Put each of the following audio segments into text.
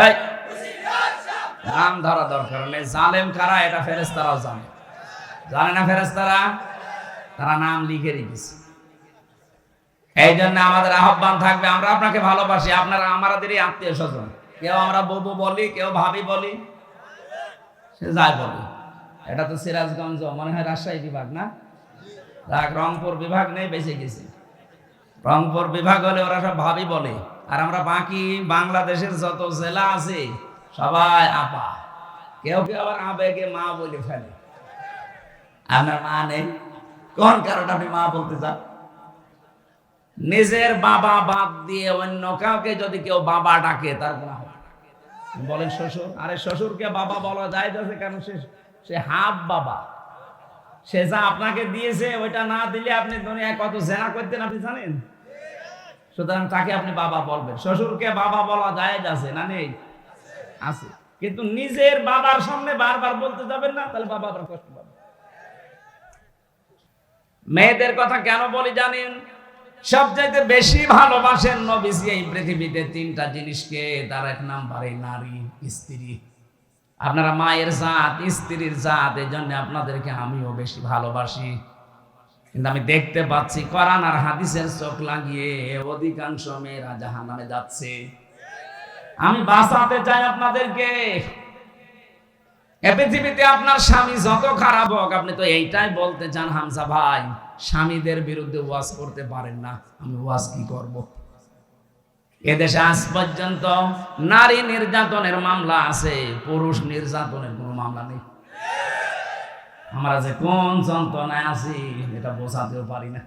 এই নাম ধরা দরকার নেই। জালেম কারা এটা ফেরেশতারাও জানে, জানে না ফেরেশতারা? তারা নাম লিখে রেখেছে। এই জন্য আমাদের আহ্বান থাকবে, আমরা আপনাকে ভালোবাসি, আপনারা আমাদেরই আত্মীয় স্বজন। কেউ আমরা ববু বলি, কেউ ভাবি বলি, সে যাই বলি। এটা তো সিরাজগঞ্জ, মনে হয় রাজশাহী বিভাগ না? রংপুর বিভাগ নেই, বেঁচে গেছে। রংপুর বিভাগ হলে ওরা সব ভাবি বলে, আর আমরা বাকি বাংলাদেশের যত জেলা আছে সবাই আপা। কেউ কেউ আবার আবেগে মা বলে ফেলে। আপনার মা নেই, কোন কারণে আপনি মা বলতে চান? নিজের বাবা বাদ দিয়ে অন্য কাউকে যদি কেউ বাবা ডাকে তার গুনাহ হবে। বলেন শ্বশুর, আরে শ্বশুরকে বাবা বলা যায় যাচ্ছে, কারণ সে হাফ বাবা। সে যা আপনাকে দিয়েছে ওইটা না দিলে আপনি দুনিয়ায় কত জেনা করতেন আপনি জানেন? সুতরাং তাকে আপনি বাবা বলবেন। শ্বশুরকে বাবা বলা যায় যাচ্ছে না? নেই, আছে। কিন্তু নিজের বাবার সামনে বারবার বলতে যাবেন না, তাহলে বাবা আবার কষ্ট পাবে। মেয়েদের কথা কেন বলি জানেন? সবচাইতে বেশি ভালোবাসেন নবীজি এই পৃথিবীতে তিনটা জিনিসকে। তার এক নাম্বারে নারী, স্ত্রী। আপনারা মায়ের জাত, স্ত্রীর জাত, এই জন্য আপনাদেরকে আমিও বেশি ভালোবাসি। কিন্তু আমি দেখতে পাচ্ছি কোরআন আর হাদিসের চোখ লাগিয়ে অধিকাংশ মেয়েরা জাহান্নামে যাচ্ছে। আমি বাঁচাতে চাই আপনাদেরকে। এ পৃথিবীতে আপনার স্বামী যত খারাপ হোক, আপনি তো এইটাই বলতে চান হামজা ভাই, স্বামীদের বিরুদ্ধে ওয়াজ করতে পারেন না, আমি ওয়াজ কি করব? এদেশে আজ পর্যন্ত নারী নির্যাতনের মামলা আছে, পুরুষ নির্যাতনের কোনো মামলা নেই। আমরা যে কোন যন্ত্রণায় আছি এটা বোঝাতেও পারি না।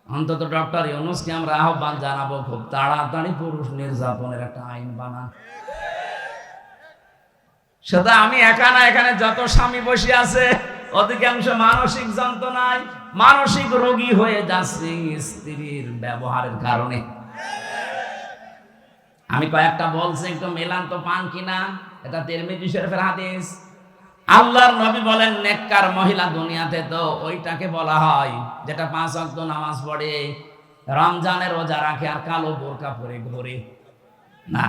অন্তত ডক্টর ইউনূসকে আমরা আহ্বান জানাবো, খুব তাড়াতাড়ি পুরুষ নির্যাতনের একটা আইন বানান। সেটা আমি একা না, এখানে যত স্বামী বসে আছে অধিকাংশ মানসিক যন্ত্রণায়, মানসিক রোগী হয়ে যাচ্ছে স্ত্রীর ব্যবহারের কারণে। আমি কয়েকটা বলছি, একটু মেলান তো পান কিনা। এটা তিরমিজি শরীফের হাদিস। আল্লাহর নবী বলেন, নেককার মহিলা দুনিয়াতে তো ওইটাকে বলা হয় যেটা 5 ওয়াক্ত নামাজ পড়ে, রমজানের রোজা রাখে, আর কালো বোরকা পরে ঘোরে না।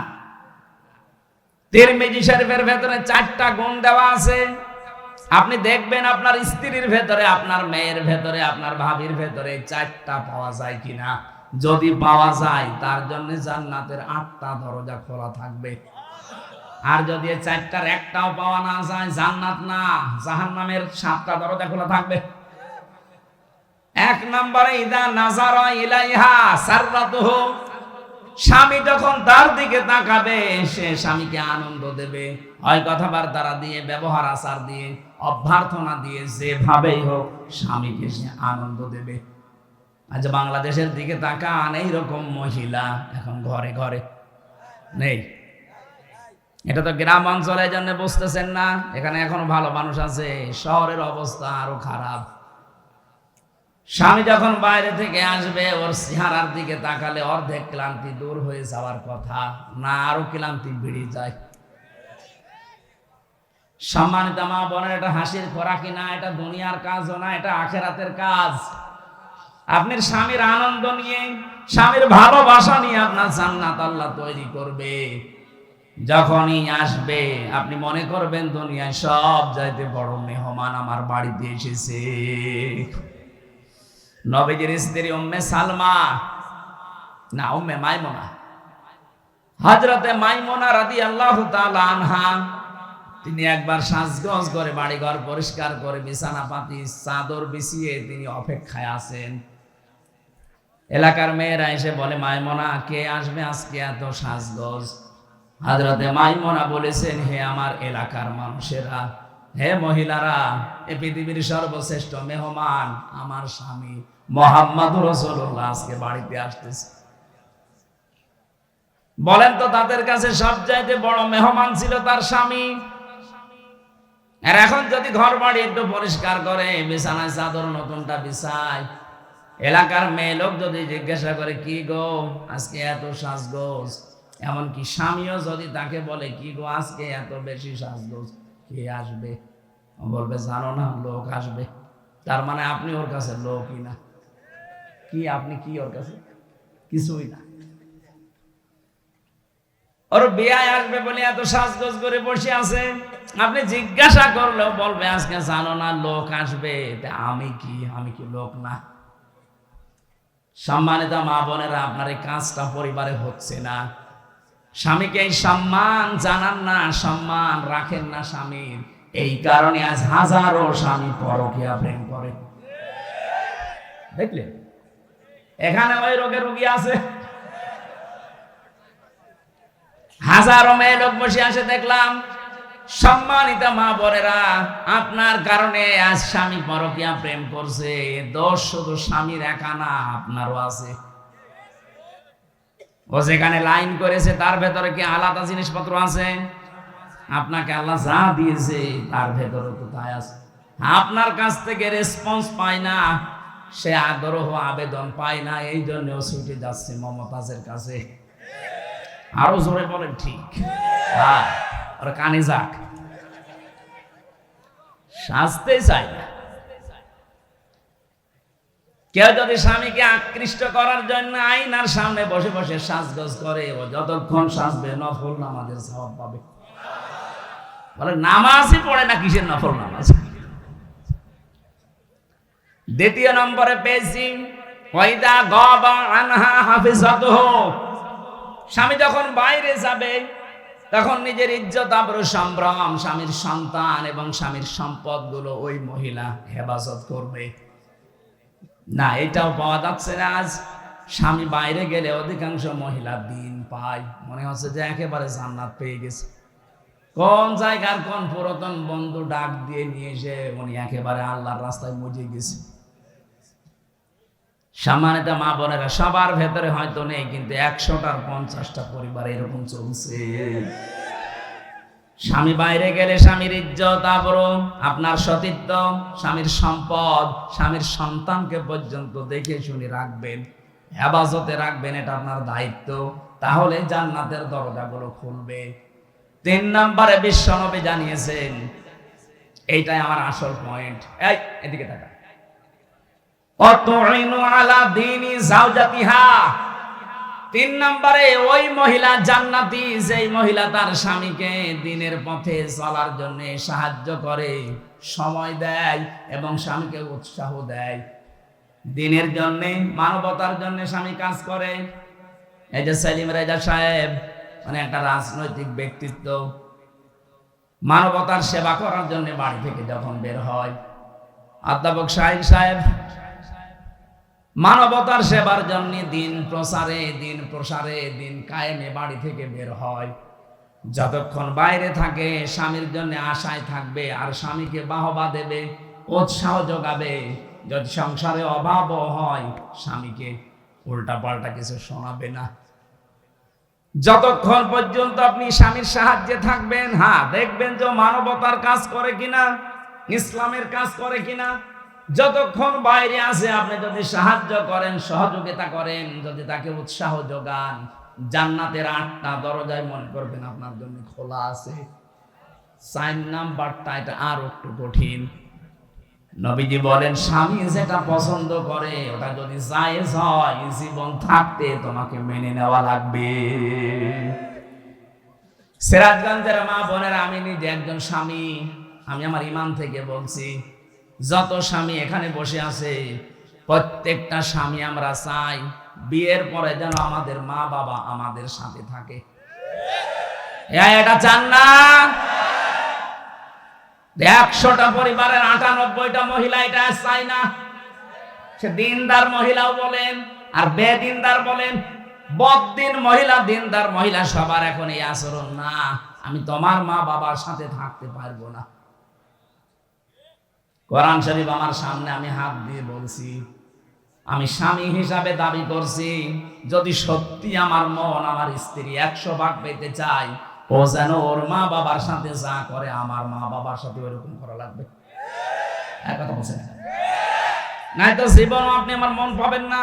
তিরমিজি শরীফের ভেতরে 4টা গুণ দেওয়া আছে। আপনি দেখবেন আপনার স্ত্রীর ভেতরে, আপনার মেয়ের ভেতরে, আপনার ভাবির ভেতরে 4টা পাওয়া যায় কিনা। যদি পাওয়া যায়, তার জন্য জান্নাতের 8টা দরজা খোলা থাকবে। আর যদি এই 4টার একটাও পাওয়া না যায়, জান্নাত না জাহান্নামের 7টা দরজা খোলা থাকবে। 1 নম্বরে ইদা নাজারা ইলাইহা সাররাতুহু, স্বামী যখন তার দিকে তাকাবে সে স্বামীকে আনন্দ দেবে, হয় কথাবার্তা দিয়ে, ব্যবহার আচার দিয়ে, অভ্যর্থনা দিয়ে, যেভাবেই হোক স্বামীকে সে আনন্দ দেবে। আজ বাংলাদেশের দিকে তাকান, এইরকম মহিলা এখন ঘরে ঘরে নেই। এটা তো গ্রাম অঞ্চলে জন্য বুঝতেছেন না, এখানে এখনো ভালো মানুষ আছে। শহরের অবস্থা আরো খারাপ। স্বামী যখন বাইরে থেকে আসবে, ওর চেহারার দিকে তাকালে অর্ধেক ক্লান্তি দূর হয়ে যাওয়ার কথা না, আরো ক্লান্তি বেড়ে যায়। সম্মানিত মা বোনের, এটা হাসির খোরাকি না, এটা দুনিয়ার কাজও না, এটা আখিরাতের কাজ। আপনার স্বামীর আনন্দ নিয়ে, স্বামীর ভালোবাসা নিয়ে আপনার জান্নাত আল্লাহ তৈরি করবে। যখনই আসবে আপনি মনে করবেন দুনিয়ায় সব চাইতে বড় মেহমান আমার বাড়িতে এসেছে। নবীজির স্ত্রী উম্মে সালমা, না উম্মে মাইমুনা, হযরতে মাইমুনা রাদিয়াল্লাহু তাআলা আনহা, তিনি একবার সাজগোজ করে বাড়িঘর পরিষ্কার করে বিছানা পাতি চাদর বিছিয়ে তিনি অপেক্ষায় আছেন। এলাকার মেয়েরা এসে বলে, মাইমুনা কে আসবে আজকে এত সাজগোজ? হযরতে মাইমুনা বলেছেন, হে আমার এলাকার মানুষেরা, হে মহিলারা, এই পৃথিবীর সর্বশ্রেষ্ঠ মেহমান আমার স্বামী মুহাম্মদুর রাসূলুল্লাহ আজকে বাড়িতে আসতেছে। বলেন তো, তাদের কাছে সবচাইতে বড় মেহমান ছিল তার স্বামী। আর এখন যদি ঘর বাড়ি একটু পরিষ্কার করে, বিছানায় চাদর নতুনটা বিছায়, এলাকার মেয়ে লোক যদি জিজ্ঞাসা করে, কি গো আজকে এত সাজগোজ, এমনকি স্বামীও যদি তাকে বলে, কি গো আজকে এত বেশি সাজগোজ, কে আসবে? বলবে, জানো না লোক আসবে। তার মানে আপনি ওর কাছে লোকই না। কি আপনি কি ওর কাছে? কিছুই না। ওর বিয়ে আসবে বলে এত সাজগোজ করে বসে আছে, আপনি জিজ্ঞাসা করলেও বলবে আজকে জানো না লোক আসবে। আমি কি লোক না? সম্মানিত মা বোনেরা, আপনার এই কাজটা পরিবারে হচ্ছে না। স্বামীকে এই সম্মান জানান না, সম্মান রাখেন না স্বামীর। এই কারণে আজ হাজারো স্বামী পরকীয়া প্রেম করে। দেখলেন, এখানে ওই রোগের রোগী আছে, হাজারো মেয়ে লোক বসে আসে দেখলাম। সম্মানিত মা বোনেরা, আপনার কারণে আজ স্বামী পরকীয়া প্রেম করছে। দোষ শুধু স্বামীর একা না, আপনারও আছে। ও যেখানে লাইন করেছে তার ভেতরে কি আলাদা জিনিসপত্র আছে? আপনাকে আল্লাহ যা দিয়েছে তার ভেতরে তো তাই আছে। আপনার কাছ থেকে রেসপন্স পায় না, সে আগ্রহ আবেদন পায় না, এই জন্য ছুটে যাচ্ছে মমতাজের কাছে। আরো জোরে বলেন ঠিক। হ্যাঁ, ওর কানে যাক, সাজতে চায় না। কেউ যদি স্বামীকে আকৃষ্ট করার জন্য আয়নার সামনে বসে বসে সাজগোজ করে, ও যতক্ষণ সাজবে নফল নামাজের সওয়াব পাবে। বলে নামাজই পড়ে না, কিসের নফল নামাজ? দ্বিতীয় নম্বরে পেয়েছি ওয়াইদা গাবা আনহা হাফিজাতুহু। স্বামী যখন বাইরে যাবে তখন নিজের ইজ্জত আবরু সম্ভ্রম, স্বামীর সন্তান এবং স্বামীর সম্পদগুলো ওই মহিলা হেফাজত করবে না। এটাও পাওয়া যাচ্ছে না আজ। স্বামী বাইরে গেলে অধিকাংশ মহিলা দিন পায়, মনে হচ্ছে যে একেবারে জান্নাত পেয়ে গেছে। কোন জায়গার কোন পুরাতন বন্ধু ডাক দিয়ে নিয়ে এসে উনি একেবারে আল্লাহর রাস্তায় মজে গেছে। সম্মানিত মা বোনেরা, সবার ভেতরে হয়তো নেই, কিন্তু 100টার 50টা পরিবার এরকম চলছে। স্বামী বাইরে গেলে স্বামীর ইজ্জত আবরু, আপনার সতীত্ব, স্বামীর সম্পদ, স্বামীর সন্তানকে পর্যন্ত দেখে শুনে রাখবেন, হেফাজতে রাখবেন, এটা আপনার দায়িত্ব। তাহলে জান্নাতের দরজাগুলো খুলবে। 3 নম্বরে বিশ্বনবী জানিয়েছেন, এইটাই আমার আসল পয়েন্ট। এই এদিকে তাকা। অতুইনু আলা দীনি যাওজাতিহা। 3 নম্বরে ওই মহিলা জান্নাতি, যেই মহিলা তার স্বামীকে দ্বীনের পথে চলার জন্য সাহায্য করে, সময় দেয় এবং স্বামীকে উৎসাহ দেয়। দ্বীনের জন্য, মানবতার জন্য স্বামী কাজ করে। এই যে সেলিম রেজা সাহেব, মানে একটা রাজনৈতিক ব্যক্তিত্ব, মানবতার সেবা করার জন্য বাড়ি থেকে যখন বের হয়। অধ্যাপক শাহিন সাহেব মানবতার সেবার জন্য দিন প্রসারে দিন কায়েমে বাড়ি থেকে বের হয়। যতক্ষণ বাইরে থাকে স্বামীর জন্য আশায় থাকবে, আর স্বামীকে বাহবা দেবে, উৎসাহ যোগাবে। যদি সংসারে অভাবও হয়, স্বামীকে উল্টা পাল্টা কিছু শোনাবে না। যতক্ষণ পর্যন্ত আপনি স্বামীর সাহায্যে থাকবেন, হ্যাঁ, দেখবেন যে মানবতার কাজ করে কিনা, ইসলামের কাজ করে কিনা। যতক্ষণ বাইরে আছে আপনি যদি সাহায্য করেন, সহযোগিতা করেন, যদি তাকে উৎসাহ যোগান, জান্নাতের 8টা দরজায় মনে করবেন আপনার জন্য খোলা আছে। 4 নাম্বারটা, এটা আর একটু কঠিন। নবীজি বলেন, স্বামী যেটা পছন্দ করে ওটা যদি জায়েজ হয়, জীবন থাকতে তোমাকে মেনে নেওয়া লাগবে। সিরাজগঞ্জের মা বোনেরা, আমি নিজে একজন স্বামী, আমি আমার ঈমান থেকে বলছি, যত স্বামী এখানে বসে আছে প্রত্যেকটা স্বামী আমরা চাই বিয়ের পরে যেন আমাদের মা বাবা আমাদের সাথে থাকে। এটা চান না? 100টা পরিবারের 98টা মহিলা এটা চায় না। সে দিনদার মহিলাও বলেন আর বেদিনদার বলেন, বদ্দিন মহিলা, দিনদার মহিলা, সবার এখন এই আচরণ না। আমি তোমার মা বাবার সাথে থাকতে পারবো না। কোরআন শরীফ আমার সামনে, আমি হাত দিয়ে বলছি, আমি স্বামী হিসাবে দাবি করছি, যদি সত্যি আমার মন আমার স্ত্রী 100 ভাগ পেতে চাই, ও যেন ওর মা বাবার সাথে যা করে আমার মা বাবার সাথে ওরকম করা লাগবে। এক কথা বলছেন, নাই তো জীবন আপনি আমার মন পাবেন না।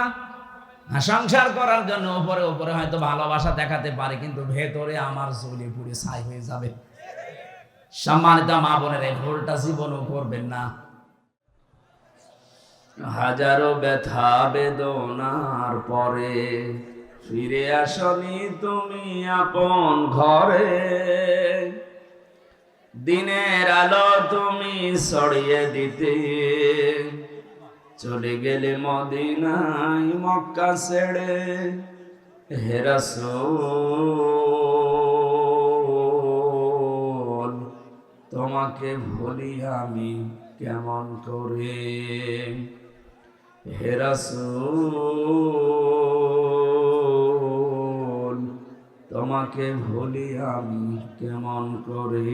সংসার করার জন্য উপরে উপরে হয়তো ভালোবাসা দেখাতে পারে, কিন্তু ভেতরে আমার জ্বলে পুড়ে ছাই হয়ে যাবে। সম্মানিত মা বোনের, এই ভুলটা জীবনও করবেন না। হাজারো ব্যথা বেদনার পরে ফিরে আসনি তুমি আপন ঘরে। দিনের আলো তুমি ছড়িয়ে দিতে চলে গেলে মদিনায় মক্কা ছেড়ে। হে রাসূল তোমাকে ভুলি আমি কেমন করে। হে রাসূল তোমাকে ভুলি আমি কেমন করে।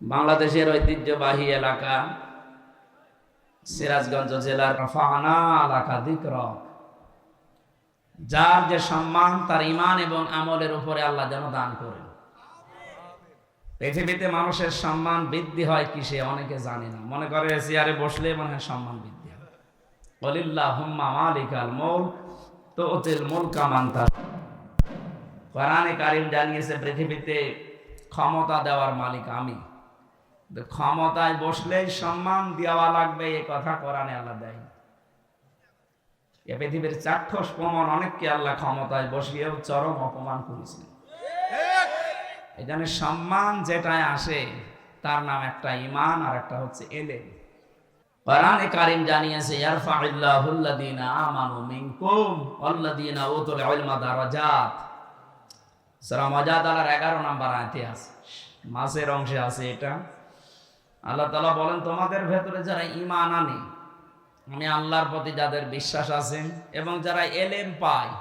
বাংলাদেশের ঐতিহ্যবাহী এলাকা সিরাজগঞ্জ জেলার রাফা'না লাকা যিকরাক, যার যে সম্মান তার ঈমান এবং আমলের উপরে আল্লাহ যেন দান করেন। পৃথিবীতে মানুষের সম্মান বৃদ্ধি হয় কিসে অনেকে জানে না, মনে করে চেয়ারে বসলে মনে হয় সম্মান বৃদ্ধি হয়। কুলিল্লাহুম্মা মালিকাল মুলক তুতিল মুলকা মান তাশা। কোরআনে কারীম জানিয়েছে পৃথিবীতে ক্ষমতা দেওয়ার মালিক আমি। ক্ষমতায় বসলেই সম্মান দেওয়া লাগবে এ কথা কোরআনে আল্লাহ দেয়। এ পৃথিবীর চাক্ষুষ প্রমাণ, অনেককে আল্লাহ ক্ষমতায় বসিয়েও চরম অপমান করেছেন। এই জন্য সম্মান যেটায় আসে তার নাম একটা ঈমান আর একটা হচ্ছে এলেম। কোরআনে কারীম জানিয়েছে ইয়ারফা'ুল্লাহুল্লাযীনা আমানু মিনকুম ওয়াল্লাযীনা উতুল ইলমা দারাজাত। সূরা মুজাদালার 11 নম্বর আয়াতে আছে, মাসের অংশে আছে এটা। আল্লাহ তাআলা বলেন তোমাদের ভেতরে যারা ঈমান আনে, আমি আল্লাহর প্রতি যাদের বিশ্বাস আছে এবং যারা এলেম পায়,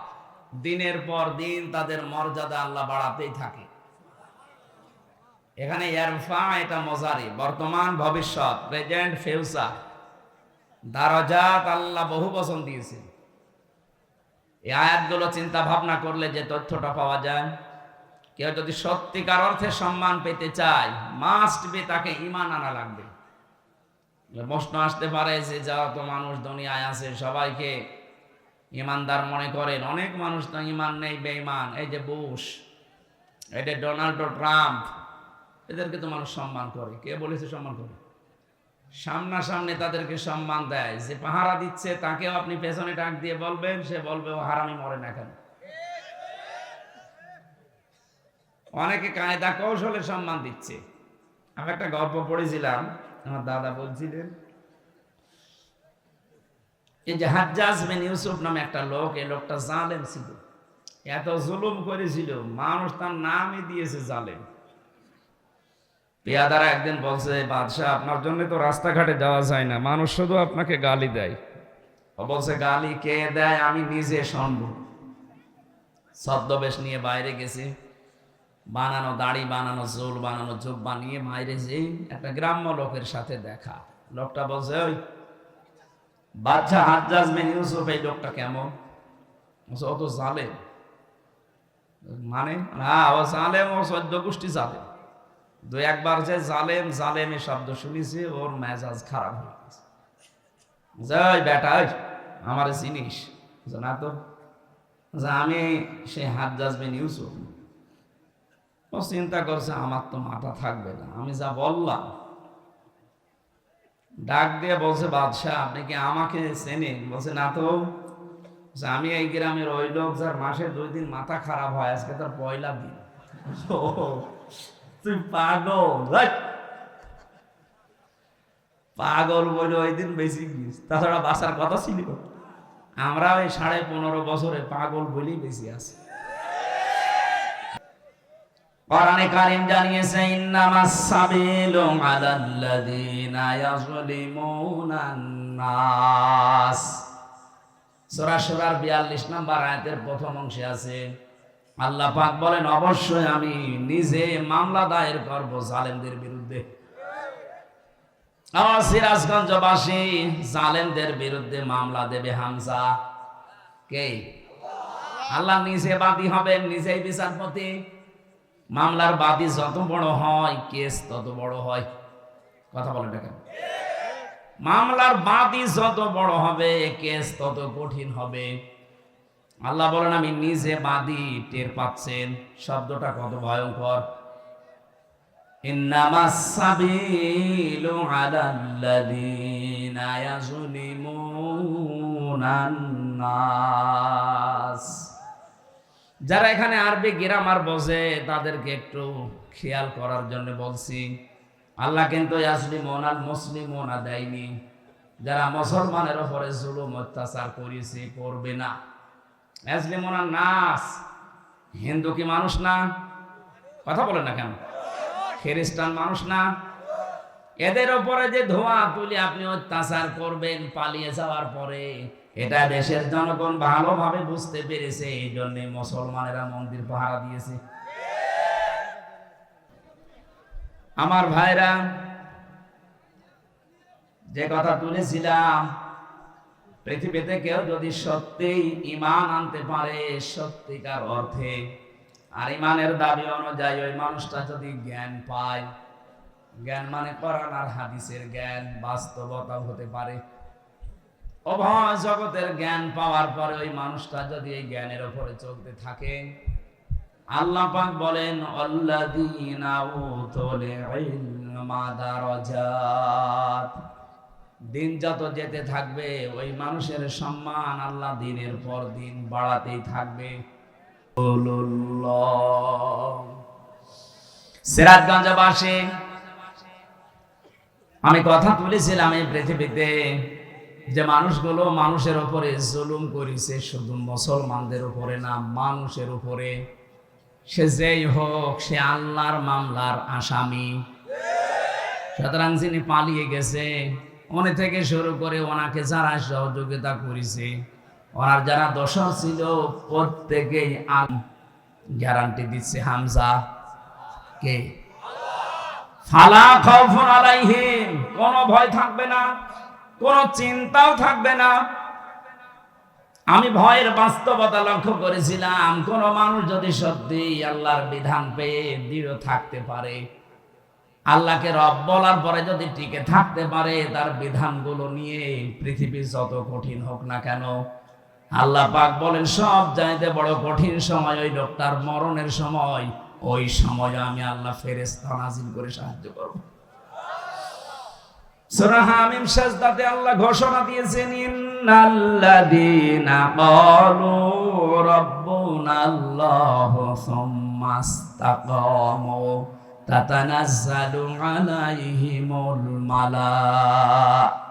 দিনের পর দিন তাদের মর্যাদা আল্লাহ বাড়াতেই থাকে। এখানে ইয়ারফা এটা মজারি, বর্তমান ভবিষ্যৎ, প্রেজেন্ট ফিউচার। দারাজাত আল্লাহ বহু বচন দিয়েছে। এই আয়াতগুলো চিন্তা ভাবনা করলে যে তথ্যটা পাওয়া যায়, কেউ যদি সত্যিকার অর্থে সম্মান পেতে চায় মাস্ট বি তাকে ঈমান আনা লাগবে। প্রশ্ন আসতে পারে যে যত মানুষ দুনিয়ায় আছে সবাইকে ঈমানদার মনে করেন, অনেক মানুষ তো ঈমান নেই, বেঈমান। এই যে বুশ, এই যে ডোনাল্ড ট্রাম্প, এদেরকে তো মানুষ সম্মান করে। কে বলেছে সম্মান করে? সামনাসামনি তাদেরকে সম্মান দেয়। যে পাহারা দিচ্ছে তাকেও আপনি পেছনে ডাক দিয়ে বলবেন, সে বলবে ও হারামি মরে না কেন। অনেকে কায়দা কৌশলে সম্মান দিচ্ছে। আমি একটা গল্প পড়েছিলাম, আমার দাদা বলছিলেন এই যে হাজ্জাজ বিন ইউসুফ নামে একটা লোক, এই লোকটা জালেম ছিল, এত জুলুম করেছিল, মানুষ তার নামই দিয়েছে জালেম। পেয়াদারা একদিন বলছে, বাদশাহ আপনার জন্য তো রাস্তাঘাটে যাওয়া যায় না, মানুষ শুধু আপনাকে গালি দেয়। ও বলছে গালি কে দেয় আমি নিজে শুনবো। ছদ্মবেশ নিয়ে বাইরে গেছে, বানানো দাড়ি, বানানো চুল, বানানো চোখ বানিয়ে বাইরে যেই একটা গ্রাম্য লোকের সাথে দেখা। লোকটা বলছে ওই বাদশাহ হাজ্জাজ বিন ইউসুফ, এই লোকটা কেমন? ও তো জালেম। মানে না, ও জালেম, ও 14 গোষ্ঠী জালেম। দু একবার যে জালেম জালেম এই শব্দ শুনেছি, ওর মেজাজ খারাপ হয়ে গেছে। যাই বেটা, আমার জিনিস না তো, আমি সেই হাজ্জাজ বিন ইউসুফ। ও চিন্তা করছে আমার তো মাথা থাকবে না, আমি যা বললাম। ডাক দিয়ে বলছে, বাদশাহ আপনি কি আমাকে চেনেন? বলছে না তো। আমি এই গ্রামের ওই লোক যার মাসে 2 দিন মাথা খারাপ হয়, আজকে তার পয়লা দিন। তুই পাগল, পাগল বলে ওই দিন বেশি গিয়েছ, তাছাড়া বাঁচার কথা ছিল। আমরা ওই 15.5 বছরে পাগল বলেই বেশি আছি। কোরআনে কারীম জানিয়েছে ইন্নামাস সাবিলু আলাল্লাযীনা ইয়াযলিমুনান নাস। সূরা শুরার 42 নম্বর আয়াতের প্রথম অংশে আছে, আল্লাহ পাক বলেন অবশ্যই আমি নিজে মামলা দায়ের করব জালেমদের বিরুদ্ধে। আমার সিরাজগঞ্জবাসী জালেমদের বিরুদ্ধে মামলা দেবে হামজা। কে? আল্লাহ নিজে বাদী হবেন, নিজেই বিচারপতি। মামলার বাদী যত বড় হয় কেস তত বড় হয়। কথা বলেন না কেন? মামলার বাদী যত বড় হবে কেস তত কঠিন হবে। আল্লাহ বলেন আমি নিজে বাদী। টের পাচ্ছেন শব্দটা কত ভয়ঙ্কর? ইন্নামাস সাবিলু আলাল্লাযীনা ইয়াযলিমুনান নাস। যারা এখানে আরবি গ্রামার বোঝে তাদেরকে একটু খেয়াল করার জন্য বলছি। আল্লাহ কিন্তু ইয়াজলিমুনাল মুসলিমুনা দেয়নি। যারা মুসলমানের উপরে জুলুম অত্যাচার করেছে করবে না। ইয়াজলিমুনান নাস, হিন্দু কি মানুষ না? কথা বলেন না কেন? খ্রিস্টান মানুষ না? এদের উপরে যে ধোঁয়া তুলে আপনি অত্যাচার করবেন পালিয়ে যাওয়ার পরে, এটা দেশের জনগণ ভালোভাবে বুঝতে পেরেছে। এই জন্য মুসলমানেরা মন্দির পাহারা দিয়েছে। আমার ভাইরা, যে কথা তুলেছিলাম, পৃথিবীতে কেউ যদি সত্যিই ঈমান আনতে পারে সত্যিকার অর্থে, আর ঈমানের দাবি অনুযায়ী ওই মানুষটা যদি জ্ঞান পায়, জ্ঞান মানে কোরআন আর হাদিসের জ্ঞান, বাস্তবতা হতে পারে, উভয় জগতের জ্ঞান পাওয়ার পরে ওই মানুষটা যদি এই জ্ঞানের উপরে চলতে থাকে, আল্লাহ পাক বলেন আল্লাযীনা উতুল ইলমা দারাজাত। দিন যত যেতে থাকবে ওই মানুষের সম্মান আল্লাহ দিনের পর দিন বাড়াতেই থাকবে। সিরাজগঞ্জবাসী, আমি কথা তুলেছিলাম এই পৃথিবীতে যে মানুষগুলো মানুষের উপরে জুলুম করেছে, শুধু মুসলমানদের উপরে না, মানুষের উপরে। সে যেই হোক, সে আল্লাহর মামলার আসামি। সুতরাং যিনি পালিয়ে গেছে, উনি থেকে শুরু করে ওনাকে যারা সহযোগিতা করেছে, ওনার যারা দোষর ছিল, প্রত্যেকেই গ্যারান্টি দিচ্ছে হামজা কে ফালা খাউফুন আলাইহিম, কোনো ভয় থাকবে না, কোনো চিন্তাও থাকবে না। আমি ভয়ের বাস্তবতা লক্ষ্য করেছিলাম। কোন মানুষ যদি সত্যি আল্লাহর বিধান পেয়ে দৃঢ় থাকতে পারে, আল্লাহকে রব বলার পরে যদি টিকে থাকতে পারে তার বিধানগুলো নিয়ে, পৃথিবী যত কঠিন হোক না কেন, আল্লাহ পাক বলেন সব চাইতে বড় কঠিন সময় ওই লোকটার মরণের সময়। ওই সময় আমি আল্লাহ ফেরেশতা নাজিল করে সাহায্য করব। সূরা হামিম সাজদাতে আল্লাহ ঘোষণা দিয়েছেন ইন্নাল্লাযীনা ক্বালু রাব্বুনাল্লাহু সুম্মা ইসতাকামু তাতানাজ্জালু আলাইহিমুল মালাইকা।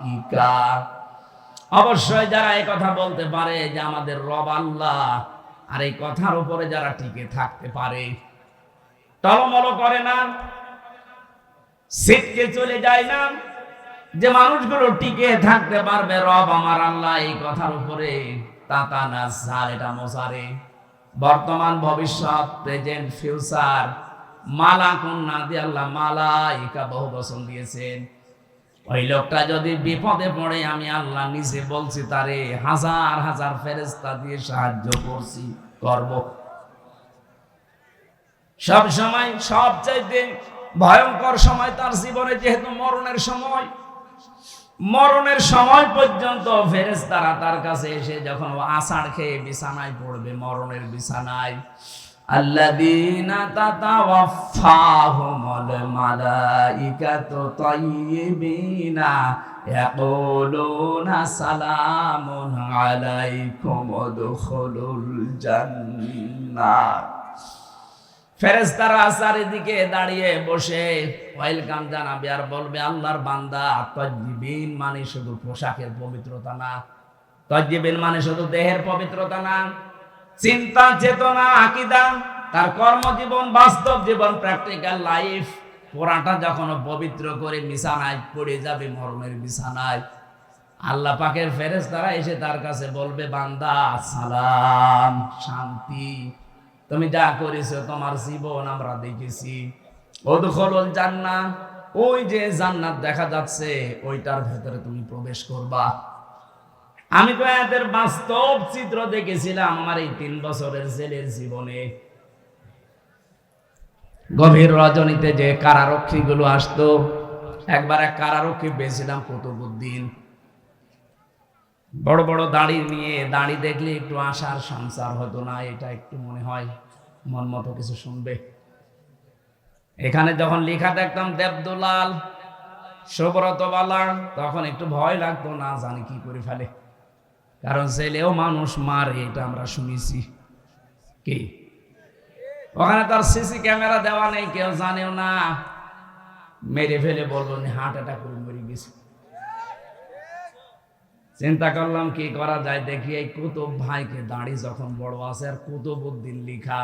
অবশ্যই যারা এই কথা বলতে পারে যে আমাদের রব আল্লাহ, আর এই কথার উপরে যারা টিকে থাকতে পারে, টলমল করে না, ছিটকে চলে যায় না, যে মানুষগুলো টিকে থাকতে পারবে রব আমার আল্লাহ এই কথার উপরে, তাতানাজ্জাল, এটা মোসারে, বর্তমান ভবিষ্যৎ, প্রেজেন্ট ফিউচার, মালাকুন না দিয়ে আল্লাহ মালাইকা বহু বচন দিয়েছেন। ওই লোকটা যদি বিপদে পড়ে, আমি আল্লাহ নিজে বলছি তারে হাজার হাজার ফেরেশতা দিয়ে সাহায্য করব। সব সময়, সবচাইতে ভয়ঙ্কর সময় তার জীবনে যেহেতু মরণের সময়, মরণের সময় পর্যন্ত ফেরেশতারা তার কাছে এসে যখন ও আছাড় খেয়ে বিছানায় পড়বে, মরণের বিছানায়, আল্লাযীনা তাতাওয়াফাহুমুল মালাইকাতু তাইয়্যিবিনা ইয়াকুলুনা সালামুন আলাইকুম উদখুলুল জান্নাহ। ফেরেশতারা চারিদিকে দাঁড়িয়ে বসে ওয়েলকাম জানাবে আর বলবে আল্লাহর বান্দা। তাইয়্যিবিন মানে শুধু পোশাকের পবিত্রতা না, তাইয়্যিবিন মানে শুধু দেহের পবিত্রতা না, চিন্তা চেতনা আকীদা, তার কর্মজীবন, বাস্তব জীবন, প্র্যাকটিক্যাল লাইফ, পুরাটা যখন পবিত্র করে বিছানায় পড়ে যাবে, মরণের বিছানায়, আল্লাহ পাকের ফেরেশতারা এসে তার কাছে বলবে বান্দা সালাম, শান্তি, তুমি যা করেছো তোমার জীবন আমরা দেখেছি, উদখুলুল জান্নাহ, ওই যে জান্নাত দেখা যাচ্ছে ওইটার ভেতরে তুমি প্রবেশ করবা। আমি তো এদের বাস্তব চিত্র দেখেছিলাম আমার এই 3 বছরের জেলের জীবনে। গভীর রজনীতে যে কারারক্ষী গুলো আসতো, একবার এক কারারক্ষী পেয়েছিলাম কুতুবউদ্দিন, বড় বড় দাড়ি নিয়ে, দাড়ি দেখলে একটু আশার সঞ্চার হতো না, এটা একটু মনে হয় মন মতো কিছু শুনবে। এখানে যখন লেখা দেখতাম দেবদুলাল সুব্রত বালা, তখন একটু ভয় লাগতো, না জানি কি করে ফেলে, কারণ ছেলেও মানুষ মারে, এটা আমরা শুনেছি। কি ওখানে তার সিসি ক্যামেরা দেওয়া নেই, কেউ জানেও না, মেরে ফেলে বলবো হার্ট অ্যাটাক করে মরে গেছে। চিন্তা করলাম কি করা যায়, দেখি এই কুতুব ভাইকে দাঁড়ি যখন বড় আছে, আর কুতুবউদ্দিন লিখা,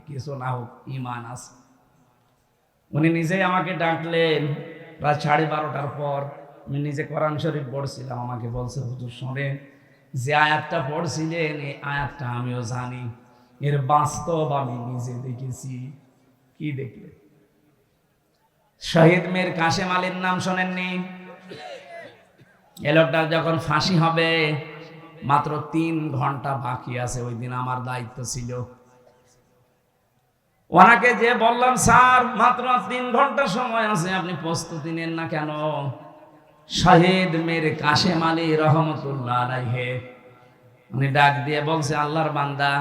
কিছু না হোক ইমান আছে। উনি নিজেই আমাকে ডাকলেন প্রায় 12:30টার পর। আমি নিজে কোরআন শরীফ পড়ছিলাম, আমাকে বলছে হুজুর শোনেন, যে আয়াতটা পড়ছিলেন এই আয়াতটা আমিও জানি, এর বাস্তব আমি নিজে দেখেছি। কি দেখলেন? শহীদ মীর কাশেম আলীর নাম শোনেননি? এ লোকটার যখন ফাঁসি হবে মাত্র 3 ঘন্টা বাকি আছে, ওই দিন আমার দায়িত্ব ছিল। ওনাকে যে বললাম স্যার মাত্র 3 ঘন্টা সময় আছে, আপনি প্রস্তুতি নেন না কেন? শহীদ মীর কাশেম আলী রহমতুল্লাহ আলাইহি উনি ডাক দিয়ে বলছে, আল্লাহর বান্দা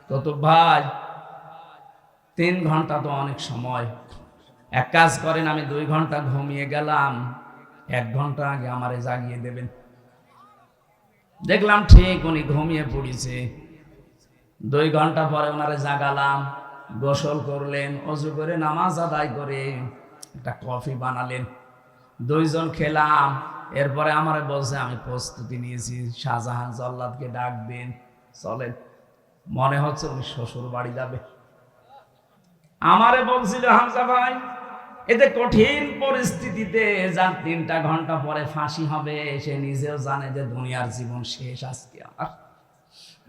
কুতুব ভাই, 3 ঘন্টা তো অনেক সময়, এক কাজ করেন, আমি 2 ঘন্টা ঘুমিয়ে গেলাম, 1 ঘন্টা আগে আমারে জাগিয়ে দেবেন। দেখলাম ঠিক উনি ঘুমিয়ে পড়েছে। 2 ঘন্টা পরে ওনারে জাগালাম, গোসল করলেন, অজু করে নামাজ আদায় করে একটা কফি বানালেন, 2 জন খেলাম। এরপরে আমারে বলছে আমি প্রস্তুতি নিয়েছি, শাহজাহান জল্লাদকে ডাক দেন, চলেন। মনে হচ্ছে উনি শ্বশুর বাড়ি যাবে। আমারে বলছিল হামজা ভাই, এতে কঠিন পরিস্থিতিতে যার 3টা ঘন্টা পরে ফাঁসি হবে, সে নিজেও জানে যে দুনিয়ার জীবন শেষ আজকে আমার,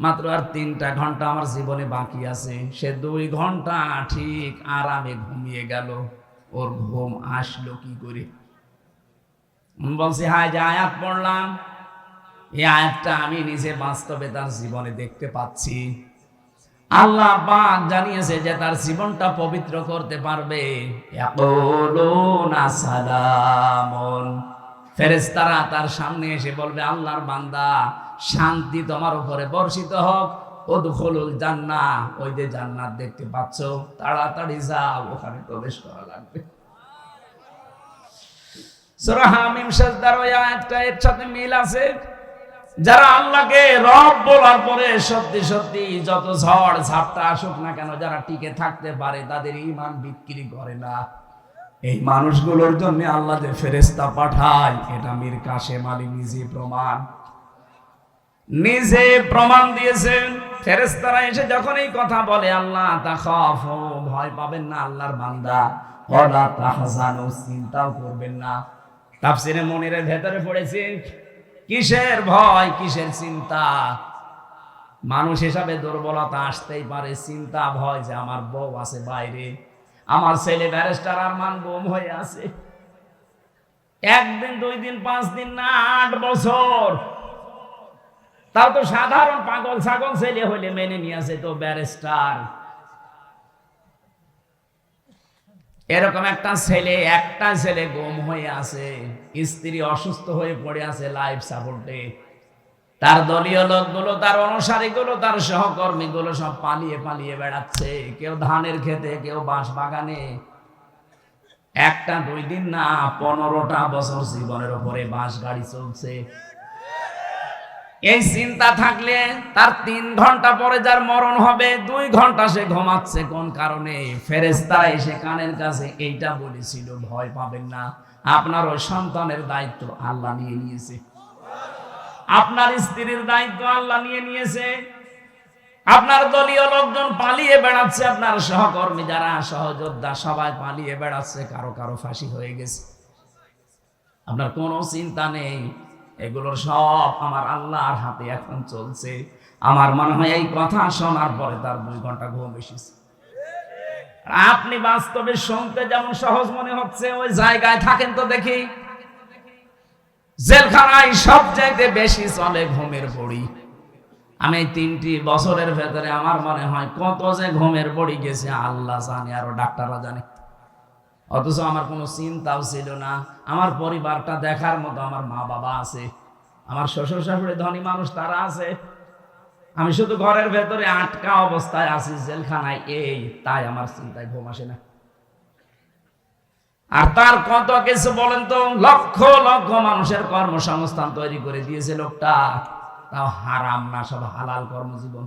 মাত্র আর 3টা ঘন্টা আমার জীবনে বাকি আছে। সে 2 ঘন্টা ঠিক আরামে ঘুমিয়ে গেল, ওর ঘুম আসলো কি করে? বলছি হায়, যে আয়াত পড়লাম এই আয়াতটা আমি নিজে বাস্তবে তার জীবনে দেখতে পাচ্ছি। আল্লাহ পাক জানিয়েছে যে তার জীবনটা পবিত্র করতে পারবে। ইয়াকুলুনা সালামুন, ফেরেশতারা তার সামনে এসে বলবে, আল্লাহর বান্দা শান্তি তোমার উপরে বর্ষিত হোক, উদখুলুল জান্নাহ, ওই যে জান্নাত দেখতে পাচ্ছ, তাড়াতাড়ি যাও, ওখানে প্রবেশ করা লাগবে। সূরা হামিম সাজদার ওই আয়াতটা এর সাথে মিল আছে। যারা আল্লাহকে রব বলার পরে সত্যি সত্যি যত ঝড় ঝাপটা আসুক না কেন, যারা টিকে থাকতে পারে, তাদের ঈমান বিক্রি করে না। এই মানুষগুলোর জন্য আল্লাহ যে ফেরেশতা পাঠায়, এটা মীর কাশেম আলী নিজে প্রমাণ দিয়েছেন। ফেরেশতারা এসে যখন এই কথা বলে, আল্লাহ তাখাফু, ভয় পাবেন না আল্লাহর বান্দা, ওয়ালা তাহজানু, চিন্তাও করবেন না। তাফসীরে মুনিরের ভেতরে পড়েছে, কিসের ভয়, কিসের চিন্তা? মানুষ হিসাবে দুর্বলতা আসতেই পারে, চিন্তা ভয় যে আমার বউ আছে বাইরে, আমার ছেলে ব্যারিস্টার আরমান গুম হয়ে আছে, 1 দিন 2 দিন 5 দিন না 8 বছর। তাও তো সাধারণ পাগল ছাগল ছেলে হইলে মেনে নিয়ে আসে, তো ব্যারিস্টার। এরকম একটা ছেলে গুম হয়ে আছে, স্ত্রী অসুস্থ হয়ে পড়ে আছে লাইফ সাপোর্টে, তার দলীয় লোকগুলো, তার অনুসারীগুলো, তার সহকর্মীগুলো সব পালিয়ে পালিয়ে বেড়াচ্ছে, কেউ ধানের খেতে, কেউ বাঁশ বাগানে। 1টা 2 দিন না, 15টা বছর জীবনের উপরে বাঁশ গাড়ি চলছে। এই চিন্তা থাকলে তার 3 ঘন্টা পরে যার মরণ হবে, 2 ঘন্টা সে ঘুমাচ্ছে কোন কারণে? ফেরেশতারা এসে কানের কাছে এইটা বলেছিল, ভয় পাবেন না, আপনার ওই সন্তানের দায়িত্ব আল্লাহ নিয়ে নিয়েছে, আপনার স্ত্রীর দায়িত্ব আল্লাহ নিয়ে নিয়েছে, আপনার দলীয় লোকজন পালিয়ে বেড়াচ্ছে, আপনার সহকর্মী যারা সহযোদ্ধা সবাই পালিয়ে বেড়াচ্ছে, কারো কারো ফাঁসি হয়ে গেছে, আপনার কোনো চিন্তা নেই। এগুলোর সব আমার আল্লাহর হাতে এখন চলছে। আমার মনে হয় এই কথা শোনার পরে তার 2 ঘন্টা ঘুম এসেছে। আপনি বাস্তবে শুনতে যেমন সহজ মনে হচ্ছে, ওই জায়গায় থাকেন তো দেখি, জেলখানায় সবচাইতে বেশি চলে ঘুমের বড়ি। আমি 3টি বছরের ভেতরে আমার মনে হয় কত যে ঘুমের বড়ি গেছে আল্লাহ জানে, আরো ডাক্তাররা জানে। অথচ আমার কোনো চিন্তাও ছিল না। আমার পরিবারটা দেখার মতো আমার মা বাবা আছে, আমার শ্বশুর শাশুড়ি ধনী মানুষ তারা আছে, আমি শুধু ঘরের ভেতরে আটকা অবস্থায় আছি জেলখানায়, এই তাই আমার চিন্তায় ঘুম আসে না। আর তার কত কিছু বলেন তো, লক্ষ লক্ষ মানুষের কর্মসংস্থান তৈরি করে দিয়েছে লোকটা, তাও হারাম না, সব হালাল কর্মজীবন।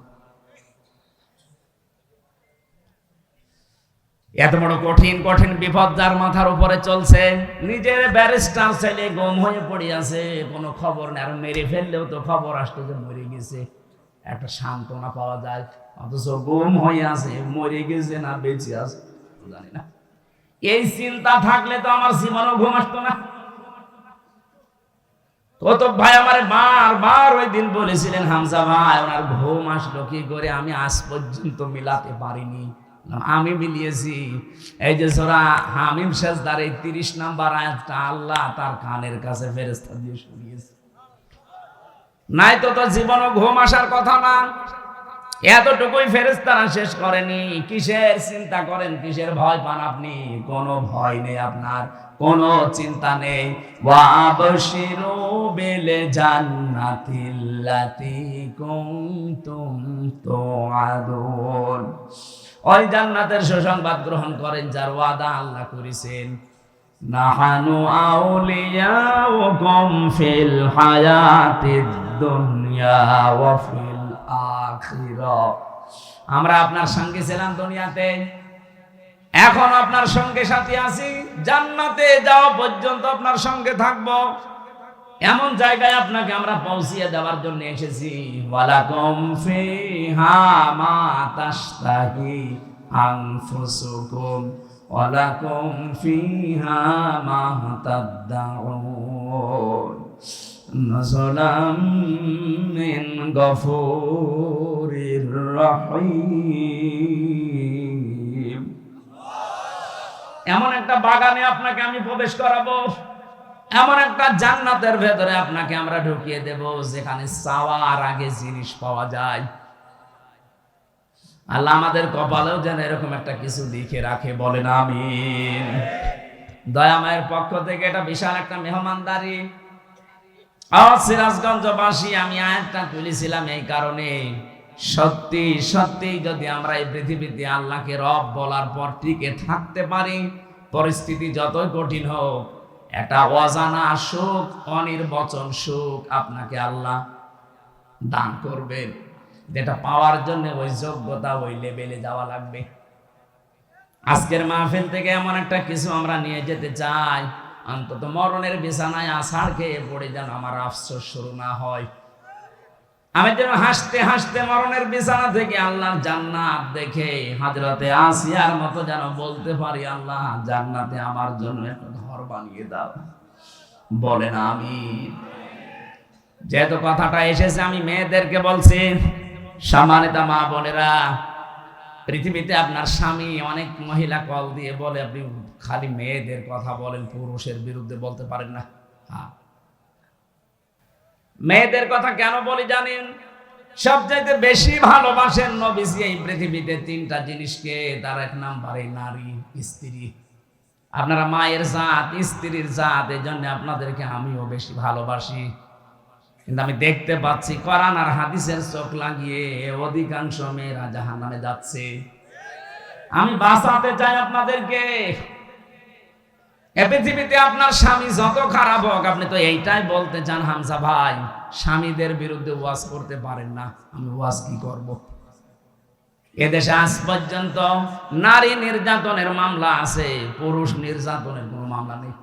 এত বড় কঠিন কঠিন বিপদ যার মাথার উপরে চলছে, নিজের ব্যারিস্টার ছেলে গুম হয়ে পড়ে আছে, কোনো খবর নেই। আর মেরে ফেললেও তো খবর আসতো যে মরে গেছে, একটা সান্ত্বনা পাওয়া যায়। অথচ গুম হয়ে আছে, মরে গেছে না বেঁচে আছে জানি না। এই চিন্তা থাকলে তো আমার জীবনও ঘুম আসতো না। ও তো ভাই আমার বারবার ওই দিন বলেছিলেন, হামজা ভাই ওনার ঘুম আসলো কি করে, আমি আজ পর্যন্ত মিলাতে পারিনি। আমি মিলিয়েছি। এই যে সূরা হামিম সেজদার এই 30 নাম্বার আয়াতটা আল্লাহ তার কানের কাছে ফেরেশতা দিয়ে শুনিয়েছে। নাই তো জীবনও ঘুম আসার কথা না। এতটুকুই ফেরেশতারা শেষ করেনি। কিসের চিন্তা করেন, কিসের ভয় পান আপনি? কোনো ভয় নেই আপনার, কোনো চিন্তা নেই। ওয়াবশিরু বিল জান্নাতিল্লাতী কুনতুম তুআদুন। ওই জান্নাতের সুসংবাদ গ্রহণ করেন যার ওয়াদা আল্লাহ করেছেন। নাহানু আউলিয়াউকুম ফিল হায়াতিদ দুনিয়া ওয়া ফিল আখিরাহ। আমরা আপনার সঙ্গে ছিলাম দুনিয়াতে, এখন আপনার সঙ্গে সাথী আছি, জান্নাতে যাওয়া পর্যন্ত আপনার সঙ্গে থাকব। এমন জায়গায় আপনাকে আমরা পৌঁছিয়ে দেওয়ার জন্য এসেছি। ওয়ালাকুম ফিহা মা তাশতাহি আনফুসুকুম ওয়ালাকুম ফিহা মা তাদদাউন নাযলাম মিন গফুরির রহিম। এমন একটা বাগানে আপনাকে আমি প্রবেশ করাবো, এমন একটা জান্নাতের ভেতরে আপনাকে আমরা ঢুকিয়ে দেব যেখানে চাওয়ার আগে জিনিস পাওয়া যায়। আল্লাহ আমাদের কপালেও যেন এরকম একটা কিছু লিখে রাখে, বলেন আমিন। দয়াময়ের পক্ষ থেকে এটা বিশাল একটা মেহমানদারি। সিরাজগঞ্জবাসী, আমি আয়াতটা তুলেছিলাম এই কারণে, সত্যি সত্যি যদি আমরা এই পৃথিবীতে আল্লাহকে রব বলার পর টিকে থাকতে পারি, পরিস্থিতি যতই কঠিন হোক, একটা অজানা সুখ, অনির্বচন সুখ আপনাকে আল্লাহ দান করবেন, যেটা পাওয়ার জন্য ওই যোগ্যতা, ওই লেভেলে যাওয়া লাগবে। আজকের মাহফিল থেকে এমন একটা কিছু আমরা নিয়ে যেতে চাই, অন্তত মরণের বিছানায় আছাড় খেয়ে পড়ে যেন আমার আফসোস শুরু না হয়। আমি যেন হাসতে হাসতে মরণের বিছানা থেকে আল্লাহর জান্নাত দেখে হযরতে আসিয়ার মতো যেন বলতে পারি, আল্লাহ জান্নাতে আমার জন্য একটা ঘর বানিয়ে দাও, বলেন আমিন। যেহেতু কথাটা এসেছে, আমি মেয়েদেরকে বলছি, সম্মানিত মা বোনেরা, পৃথিবীতে আপনার স্বামী, অনেক মহিলা কল দিয়ে বলে আপনি খালি মেয়েদের কথা বলেন, পুরুষের বিরুদ্ধে বলতে পারেন না। হ্যাঁ, মেয়েদের কথা কেন বলি জানেন? সবচাইতে বেশি ভালোবাসেন নবীজি এই পৃথিবীতে 3টা জিনিসকে, তার এক নাম্বারে নারী, স্ত্রী। আপনারা মায়ের জাত, স্ত্রীর জাত, এই জন্য আপনাদেরকে আমিও বেশি ভালোবাসি। কিন্তু আমি দেখতে পাচ্ছি কোরআন আর হাদিসের চোখ লাগিয়ে অধিকাংশ মেয়েরা জাহান্নামে যাচ্ছে। আমি বাঁচাতে চাই আপনাদেরকে। এই পৃথিবীতে আপনার স্বামী যত খারাপ হোক, আপনি তো এইটাই বলতে চান, হামজা ভাই স্বামীদের বিরুদ্ধে ওয়াজ করতে পারেন না, আমি ওয়াজ কি করব? এদেশে আজ পর্যন্ত নারী নির্যাতনের মামলা আছে, পুরুষ নির্যাতনের কোনো মামলা নেই।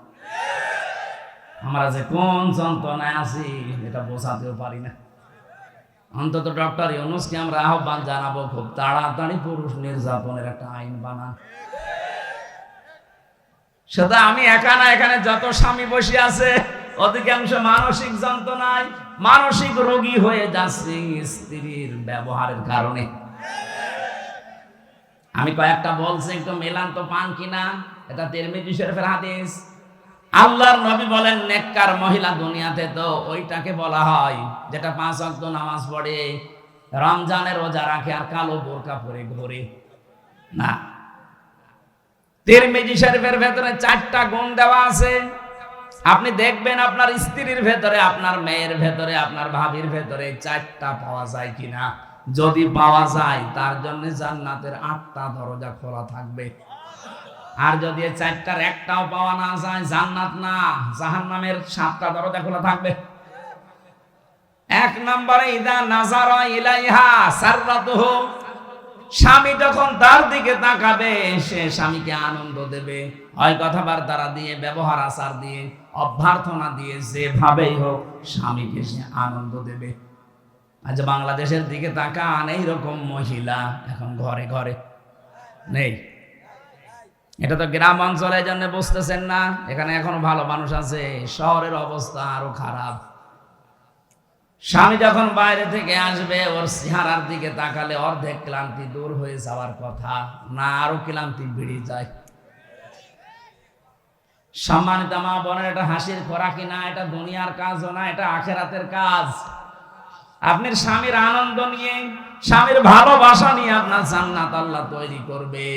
আমরা যে কোন যন্ত্রণায় আছি এটা বোঝাতেও পারি না। অন্তত ডক্টর ইউনূসকে আমরা আহ্বান জানাবো, খুব তাড়াতাড়ি পুরুষ নির্যাতনের একটা আইন বানান। সেটা আমি একা না, এখানে যত স্বামী বসে আছে অধিকাংশ মানসিক যন্ত্রণায়, মানসিক রোগী হয়ে যাচ্ছে স্ত্রীর ব্যবহারের কারণে। আমি কয়েকটা বলছি, একটু মেলান তো পান কিনা। এটা তিরমিজি শরীফের হাদিস। আল্লাহর নবী বলেন, নেককার মহিলা দুনিয়াতে তো ওইটাকে বলা হয় যেটা 5 ওয়াক্ত নামাজ পড়ে, রমজানের রোজা রাখে, আর কালো বোরকা পরে ঘোরে না। তিরমিজি শরীফের ভেতরে 4টা গুণ দেওয়া আছে। আপনি দেখবেন আপনার স্ত্রীর ভেতরে, আপনার মেয়ের ভেতরে, আপনার ভাবির ভেতরে 4টা পাওয়া যায় কিনা। যদি পাওয়া যায়, তার জন্য জান্নাতের 8টা দরজা খোলা থাকবে। আর যদি এই চারটার একটাও পাওয়া না যায়, জান্নাত না জাহান্নামের 7টা দরজা খোলা থাকবে। এক নম্বরে ইদা নাজারা ইলাইহা সাররাতুহু, স্বামী যখন তার দিকে তাকাবে সে স্বামীকে আনন্দ দেবে, হয় কথাবার্তা দিয়ে, ব্যবহার আচার দিয়ে, অভ্যর্থনা দিয়ে, যেভাবেই হোক স্বামীকে সে আনন্দ দেবে। আজ বাংলাদেশের দিকে তাকান, এইরকম মহিলা এখন ঘরে ঘরে নেই। এটা তো গ্রাম অঞ্চলে জন্য বুঝতেছেন না, এখানে এখনো ভালো মানুষ আছে, শহরের অবস্থা আরো খারাপ। স্বামী যখন বাইরে থেকে আসবে, ওর চেহারার দিকে তাকালে অর্ধেক ক্লান্তি দূর হয়ে যাওয়ার কথা, না আরো ক্লান্তি বেড়ে যায়। সম্মানিত মা বোনের, এটা হাসির খোরাকি না, এটা দুনিয়ার কাজও না, এটা আখেরাতের কাজ। আপনার স্বামীর আনন্দ নিয়ে, স্বামীর ভালোবাসা নিয়ে আপনার জান্নাত আল্লাহ তৈরি করবে।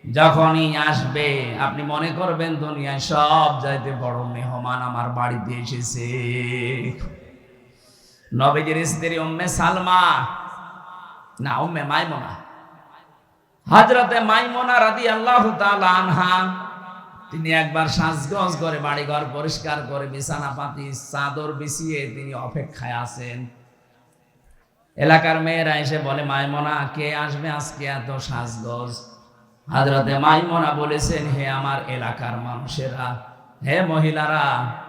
যখনই আসবে আপনি মনে করবেন দুনিয়ায় সব চাইতে বড় মেহমান আমার বাড়িতে এসেছে। নবীজির স্ত্রী উম্মে সালমা, না উম্মে মাইমুনা, হযরতে মাইমুনা রাদিয়াল্লাহু তাআলা আনহা, তিনি একবার সাজগোজ করে বাড়িঘর পরিষ্কার করে বিছানা পাতি চাদর বিছিয়ে তিনি অপেক্ষায় আছেন। এলাকার মেয়েরা এসে বলে, মাইমুনা কে আসবে আজকে এত সাজগোজ? হযরতে মাইমুনা বলেছেন, হে আমার এলাকার মানুষেরা, হে মহিলারা,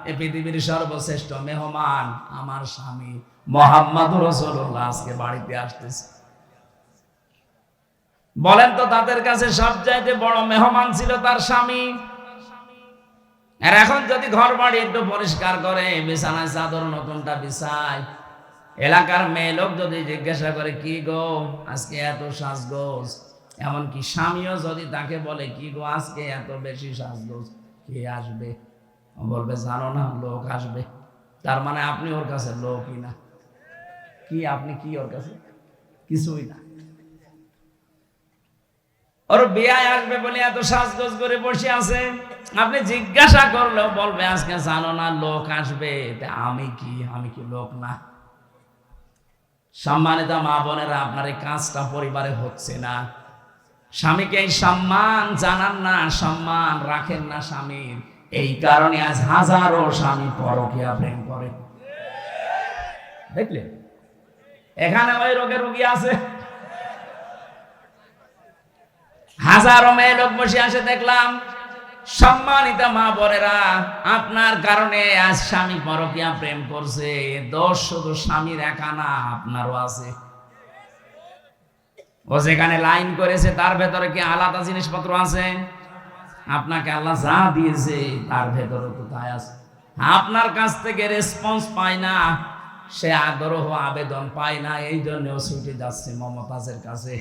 এই পৃথিবীর সর্বশ্রেষ্ঠ মেহমান আমার স্বামী মুহাম্মদুর রাসূলুল্লাহ আজকে বাড়িতে আসতেছে। বলেন তো তাদের কাছে সবচাইতে বড় মেহমান ছিল তার স্বামী। আর এখন যদি ঘর বাড়ি একটু পরিষ্কার করে, বিছানায় চাদর নতুনটা বিছায়, এলাকার মেয়ে লোক যদি জিজ্ঞাসা করে, কি গো আজকে এত সাজগোজ, এমনকি স্বামীও যদি তাকে বলে, কি গো আজকে এত বেশি সাজগোজ, কে আসবে? বলবে, জানো না লোক আসবে। তার মানে আপনি ওর কাছে লোকই না। কি আপনি কি ওর কাছে? কিছুই না। ওর বিয়ায় আসবে বলে এত সাজগোজ করে বসে আছে, আপনি জিজ্ঞাসা করলেও বলবে আজকে জানো না লোক আসবে। আমি কি লোক না? সম্মানিত মা বোনেরা, আপনার এই কাজটা পরিবারে হচ্ছে না। স্বামীকে এই সম্মান জানান না, সম্মান রাখেন না স্বামীর। এই কারণে আজ হাজারো স্বামী পরকীয়া প্রেম করে। দেখলেন এখানে ওই রোগের রোগী আছে, হাজারো মেয়ে লোক বসে আসে দেখলাম। সম্মানিত মা বোনেরা, আপনার কারণে আজ স্বামী পরকীয়া প্রেম করছে। দোষ শুধু স্বামীর একা না, আপনারও আছে। ও যেখানে লাইন করেছে তার ভেতরে কি আলাদা জিনিসপত্র আছে? আপনাকে আল্লাহ যা দিয়েছে তার ভেতরে তো তাই আছে। আপনার কাছ থেকে রেসপন্স পায় না, সে আগ্রহ আবেদন পায় না, এই জন্য ছুটে যাচ্ছে মমতাজের কাছে।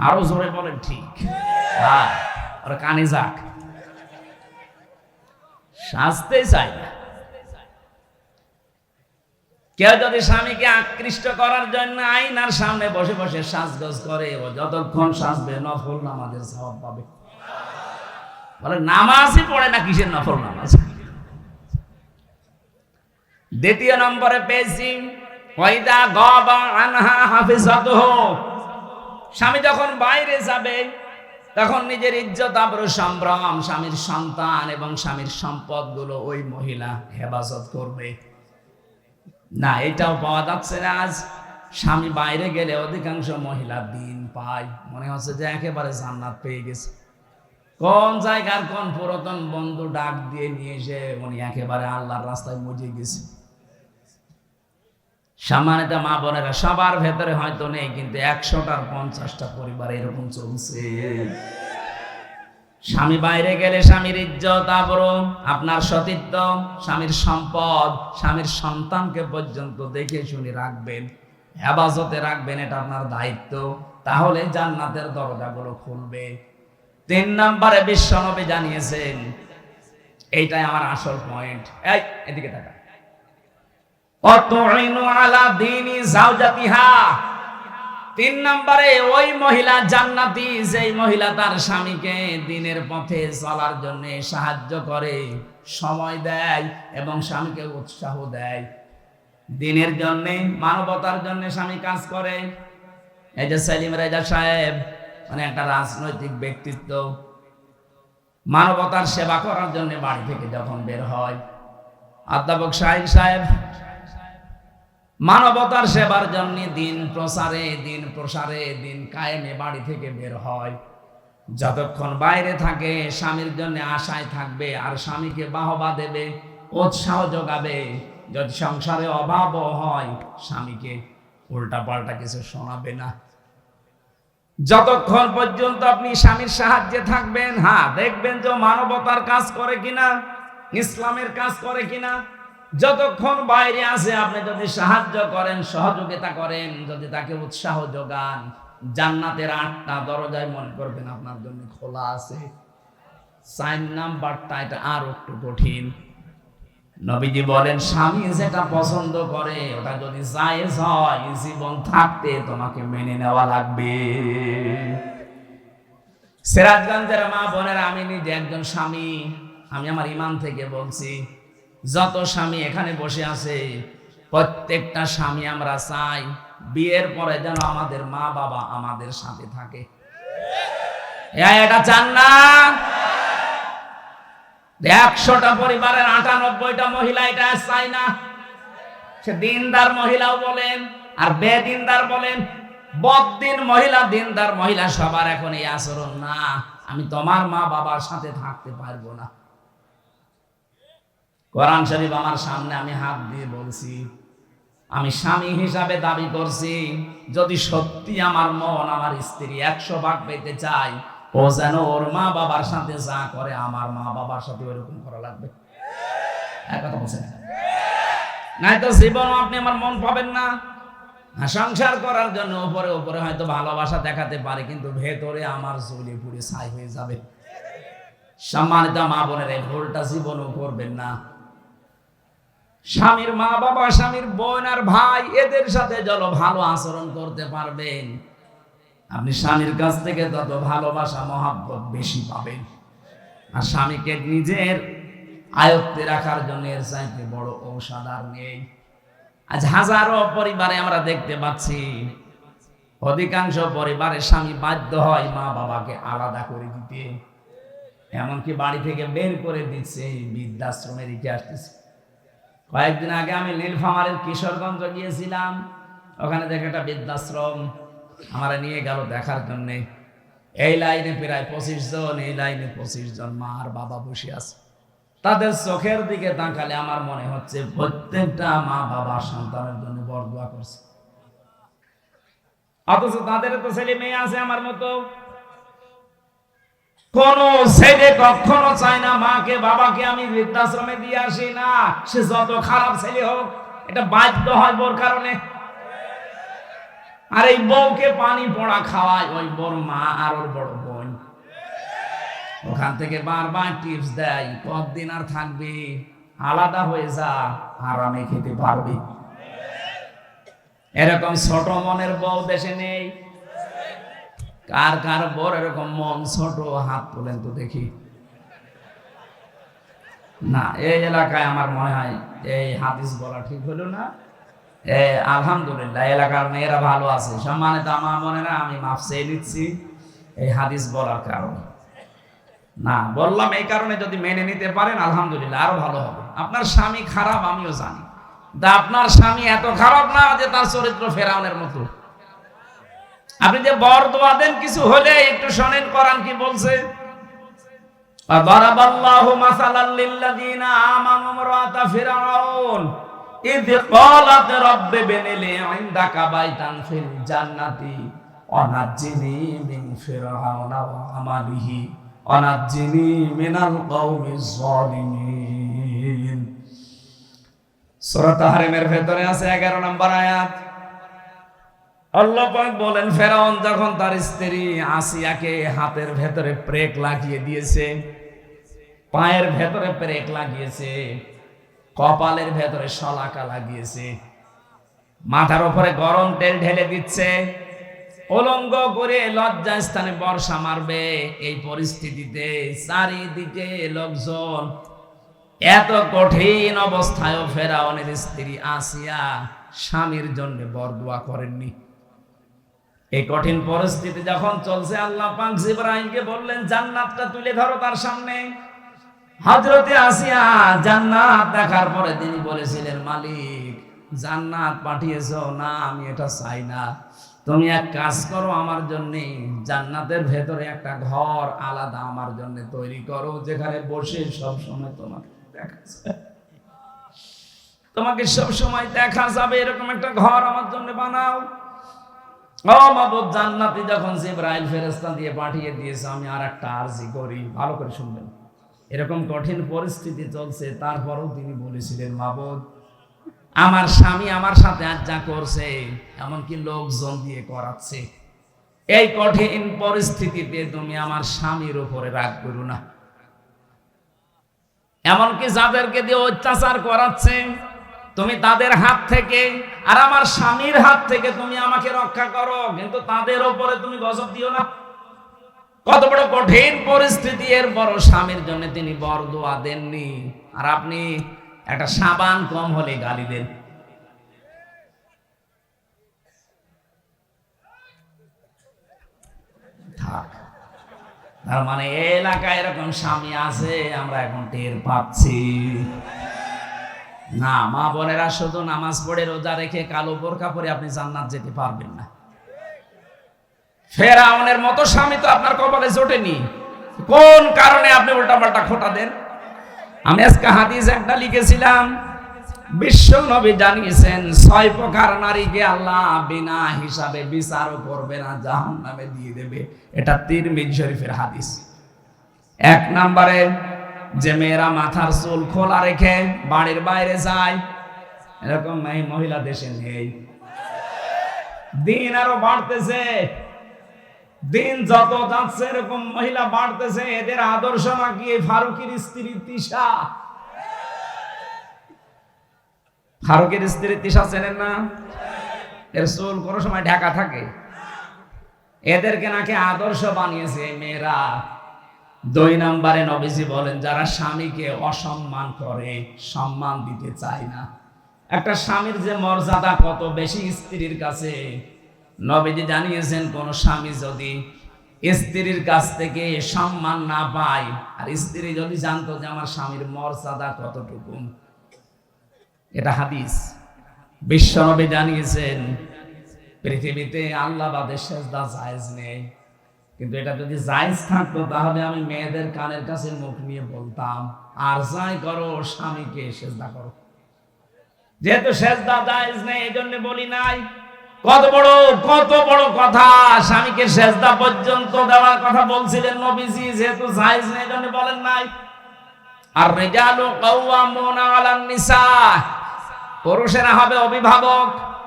আরো জোরে বলেন ঠিক। হ্যাঁ, ওর কানে যাক, সাজতে চায় না। কেউ যদি স্বামীকে আকৃষ্ট করার জন্য আয়নার সামনে বসে বসে সাজগোজ করে, ও যতক্ষণ সাজবে নফল নামাজের সওয়াব পাবে। বলে নামাজই পড়ে না, কিসের নফল নামাজ? দ্বিতীয় নম্বরে পেয়েছি ওয়াইদা গাবা আনহা হাফিজাতুহু, স্বামী যখন বাইরে যাবে তখন নিজের ইজ্জত আবরু সম্ভ্রম, স্বামীর সন্তান এবং স্বামীর সম্পদগুলো ওই মহিলা হেফাজত করবে না। এটাও পাওয়া যাচ্ছে না আজ। স্বামী বাইরে গেলে অধিকাংশ মহিলা দিন পায়, মনে হচ্ছে যে একেবারে জান্নাত পেয়ে গেছে। কোন জায়গার কোন পুরাতন বন্ধু ডাক দিয়ে নিয়ে এসে উনি একেবারে আল্লাহর রাস্তায় মজে গেছে। সম্মানিত মা বোনেরা, সবার ভেতরে হয়তো নেই, কিন্তু 100টার 50টা পরিবার এরকম চলছে। স্বামী বাইরে গেলে স্বামীর ইজ্জত আবরু, আপনার সতীত্ব, স্বামীর সম্পদ, স্বামীর সন্তানকে পর্যন্ত দেখে শুনে রাখবেন, হেফাজতে রাখবেন, এটা আপনার দায়িত্ব। তাহলে জান্নাতের দরজাগুলো খুলবে। 3 নম্বরে বিশ্বনবী জানিয়েছেন, এইটাই আমার আসল পয়েন্ট। এই এদিকে তাকা, অতুইনু আলা দীনি যাওজাতিহা। 3 নম্বরে ওই মহিলা জান্নাতি, যেই মহিলা তার স্বামীকে দ্বীনের পথে চলার জন্য সাহায্য করে, সময় দেয় এবং স্বামীকে উৎসাহ দেয়। দ্বীনের জন্য, মানবতার জন্য স্বামী কাজ করে। এই যে সেলিম রেজা সাহেব, মানে একটা রাজনৈতিক ব্যক্তিত্ব, মানবতার সেবা করার জন্য বাড়ি থেকে যখন বের হয়, অধ্যাপক শাহিন সাহেব মানবতার সেবার জন্য দিন প্রসারে দিন কায়েমে বাড়ি থেকে বের হয়। যতক্ষণ বাইরে থাকে স্বামীর জন্য আশায় থাকবে, আর স্বামীকে বাহবা দেবে, উৎসাহ যোগাবে। যদি সংসারে অভাবও হয়, স্বামীকে উল্টা পাল্টা কিছু শোনাবে না। যতক্ষণ পর্যন্ত আপনি স্বামীর সাহায্যে থাকবেন, হ্যাঁ, দেখবেন যে মানবতার কাজ করে কিনা, ইসলামের কাজ করে কিনা। যতক্ষণ বাইরে আছে আপনি যদি সাহায্য করেন, সহযোগিতা করেন, যদি তাকে উৎসাহ যোগান, জান্নাতের 8টা দরজায় মনে করবেন আপনার জন্য খোলা আছে। 4 নাম্বারটা এটা আর একটু কঠিন। নবীজি বলেন, স্বামী যেটা পছন্দ করে ওটা যদি জায়েজ হয়, জীবন থাকতে তোমাকে মেনে নেওয়া লাগবে। সিরাজগঞ্জের মা বোনেরা, আমি নিজে একজন স্বামী, আমি আমার ঈমান থেকে বলছি, যত স্বামী এখানে বসে আছে প্রত্যেকটা স্বামী আমরা চাই বিয়ের পরে যেন আমাদের মা বাবা আমাদের সাথে থাকে। এটা চান না? 100টা পরিবারের 98টা মহিলা এটা চায় না। সে দিনদার মহিলাও বলেন আর বেদিনদার বলেন, বদ্দিন মহিলা, দিনদার মহিলা, সবার এখন এই আচরণ না, আমি তোমার মা বাবার সাথে থাকতে পারবো না। কোরআন শরীফ আমার সামনে, আমি হাত দিয়ে বলছি, আমি স্বামী হিসাবে দাবি করছি, যদি সত্যি আমার মন আমার স্ত্রী 100 ভাগ পেতে চাই, ও যেন ওর মা বাবার সাথে যা করে আমার মা বাবার সাথে ওইরকম করা লাগবে। এক কথা বলছেন, নাই তো জীবন আপনি আমার মন পাবেন না। সংসার করার জন্য উপরে উপরে হয়তো ভালোবাসা দেখাতে পারে, কিন্তু ভেতরে আমার জ্বলে পুড়ে ছাই হয়ে যাবে। সম্মানিত মা বোনের, এই ভুলটা জীবনও করবেন না। স্বামীর মা বাবা, স্বামীর বোন আর ভাই, এদের সাথে যত ভালো আচরণ করতে পারবেন, আপনি স্বামীর কাছ থেকে তত ভালোবাসা মহাব্বত বেশি পাবেন। আর স্বামীকে নিজের আয়ত্তে রাখার জন্য এর চাইতে বড় ঔষধ আর নেই। আজ হাজারো পরিবারে আমরা দেখতে পাচ্ছি, অধিকাংশ পরিবারে স্বামী বাধ্য হয় মা বাবাকে আলাদা করে দিতে, এমনকি বাড়ি থেকে বের করে দিচ্ছে, বৃদ্ধাশ্রমে রেখে আসতেছে। কয়েকদিন আগে আমি নীলফামারীর কিশোরগঞ্জ গিয়েছিলাম, ওখানে দেখে একটা বৃদ্ধাশ্রম, আমরা নিয়ে গেল দেখার জন্য। এই লাইনে প্রায় 25 জন, এই লাইনে 25 জন মা আর বাবা বসে আছে। তাদের চোখের দিকে তাকালে আমার মনে হচ্ছে প্রত্যেকটা মা বাবা সন্তানের জন্য বরদোয়া করছে, অথচ তাদের তো ছেলে মেয়ে আছে আমার মতো। কোন ছেলে কখনো চায় না মাকে বাবাকে আমি বৃদ্ধাশ্রমে দিয়ে আসি, না, সে যত খারাপ ছেলে হোক, এটা বাধ্য হয় বোর কারণে। আর এই বউকে পানি পোড়া খাওয়ায় ওই বোর মা আর ওর বড় বোন, ওখান থেকে বারবার টিপস দেয়, কতদিন আর থাকবি, আলাদা হয়ে যা, আরামে খেতে পারবি। এরকম ছোট মনের বউ দেশে নেই। কার কার বড় এরকম মন ছোট, হাত তোলেন তো দেখি। না, এই এলাকায় আমার মনে হয় এই হাদিস বলা ঠিক হলো না। আলহামদুলিল্লাহ, এলাকার মেয়েরা ভালো আছে। সম্মানিত আমার মনে না, আমি মাফ চেয়ে নিচ্ছি এই হাদিস বলার কারণে। না, বললাম এই কারণে, যদি মেনে নিতে পারেন আলহামদুলিল্লাহ, আরো ভালো হবে। আপনার স্বামী খারাপ আমিও জানি, আপনার স্বামী এত খারাপ না যে তার চরিত্র ফেরাউনের মতো। আপনি যে বরদোয়া দেন কিছু হলে একটু শোনেন কোরআন কি বলছে। দারাবাল্লাহু মাসালাল লিল্লাযিনা আমানু ইমরাতা ফিরআউন ইয ক্বালাত রাব্বি ইবনি লি ইনদাকা বাইতান ফিল জান্নাতি ওয়া নাজ্জিনি মিন ফিরআউনা ওয়া আমালিহি ওয়া নাজ্জিনি মিনাল কওমিজ যালিমিন। সূরা তাহরিমের ভেতরে আছে 11 নম্বর আয়াত। আল্লাহ পাক বলেন, ফেরাউন যখন তার স্ত্রী আসিয়াকে হাতের ভেতরে প্রেক লাগিয়ে দিয়েছে, পায়ের ভেতরে প্রেক লাগিয়েছে, কপালের ভেতরে শলাকা লাগিয়েছে, মাথার উপরে গরম তেল ঢেলে দিচ্ছে, উলঙ্গ করে লজ্জা স্থানে বর্ষা মারবে, এই পরিস্থিতিতে চারিদিকে লোকজন, এত কঠিন অবস্থায়ও ফেরাউনের স্ত্রী আসিয়া স্বামীর জন্য বরদোয়া করেননি। এই কঠিন পরিস্থিতি যখন চলছে, আল্লাহ পাক জিবরাইলকে বললেন জান্নাতটা তুলে ধরো তার সামনে। হযরতে আসিয়া জান্নাত দেখার পরে তিনি বলেছিলেন, মালিক জান্নাত পাঠিয়েছো না, আমি এটা চাই না। তুমি এক কাজ করো, আমার জন্য জান্নাতের ভেতরে একটা ঘর আলাদা আমার জন্য তৈরি করো, যেখানে বসে সব সময় তোমাকে দেখা যাবে, তোমাকে সব সময় দেখা যাবে, এরকম একটা ঘর আমার জন্য বানাও। ও মাবুদ, জান্নাতে যখন জিবরাইল ফেরেশতা দিয়ে পাঠিয়ে দিয়েছে, আমি আর একটা আরজি করি, ভালো করে শুনবেন। এরকম কঠিন পরিস্থিতি চলছে, তারপরেও তিনি বলেছিলেন, মাবুদ আমার স্বামী আমার সাথে আজ যা করছে, এমনকি লোকজন দিয়ে করাচ্ছে, এই কঠিন পরিস্থিতিতে তুমি আমার স্বামীর উপরে রাগ করো না। এমনকি যাদেরকে দিয়ে অত্যাচার করাচ্ছে, তুমি তাদের হাত থেকে আর আমার স্বামীর হাত থেকে তুমি আমাকে রক্ষা করো, কিন্তু তাদের উপরে তুমি গজব দিও না। কত বড় কঠিন পরিস্থিতি, এর বড় স্বামীর জন্য তিনি বরদোয়া দেননি, আর আপনি একটা সাবান কম হলে গালি দেন। তার মানে এলাকায় এরকম স্বামী আছে, আমরা এখন টের পাচ্ছি না। মা বোনেরা, শুধু নামাজ পড়ে রোজা রেখে কালো বোরকা পরে আপনি জান্নাত যেতে পারবেন না। ফেরাউনের মতো স্বামী তো আপনার কপালে জোটেনি, কোন কারণে আপনি উল্টাপাল্টা খোঁটা দেন? আমি আজকে হাদিস একটা লিখেছিলাম, বিশ্ব নবী জানিয়েছেন 6 প্রকার নারীকে আল্লাহ বিনা হিসাবে বিচারও করবে না, জাহান্নামে দিয়ে দেবে। এটা তিরমিজি শরীফের হাদিস। 1 নম্বরে, যে মেয়েরা মাথার চুল খোলা রেখে বাড়ির বাইরে যায়, এরকম মহিলা দেশে নেই। দিন আরো বাড়তেছে, দিন যত যাচ্ছে এরকম মহিলা বাড়তেছে। এদের আদর্শ নাকি ফারুকের স্ত্রী তিশা। ফারুকের স্ত্রী তিশা চেনেন না? এর চুল কোনো সময় ঢাকা থাকে। এদেরকে নাকি আদর্শ বানিয়েছে মেয়েরা। 2 নম্বরে নবীজি বলেন, যারা স্বামীকে অসম্মান করে, সম্মান দিতে চায় না। একটা স্বামীর যে মর্যাদা কত বেশি স্ত্রীর কাছে, নবীজি জানিয়েছেন, কোন স্বামী যদি স্ত্রীর কাছ থেকে সম্মান না পায়, আর স্ত্রী যদি জানতো যে আমার স্বামীর মর্যাদা কতটুকু, এটা হাদিস। বিশ্ব নবী জানিয়েছেন, পৃথিবীতে আল্লাহ বাদে সেজদা জায়েজ নেই, কিন্তু এটা যদি জায়েজ থাকতো তাহলে আমি মেয়েদের কানের কাছে মুখ নিয়ে বলতাম, আর যাই করো স্বামীকে সেজদা করো। যেহেতু সেজদা জায়েজ নেই, এই জন্য বলি নাই। কত বড় কথা, স্বামীকে সেজদা পর্যন্ত দেওয়ার কথা বলছিলেন নবীজি, যেহেতু জায়েজ নেই এই জন্য বলেন নাই। আর রিজালু কাওয়ামুনা আলান নিসা, পুরুষেরা হবে অভিভাবক,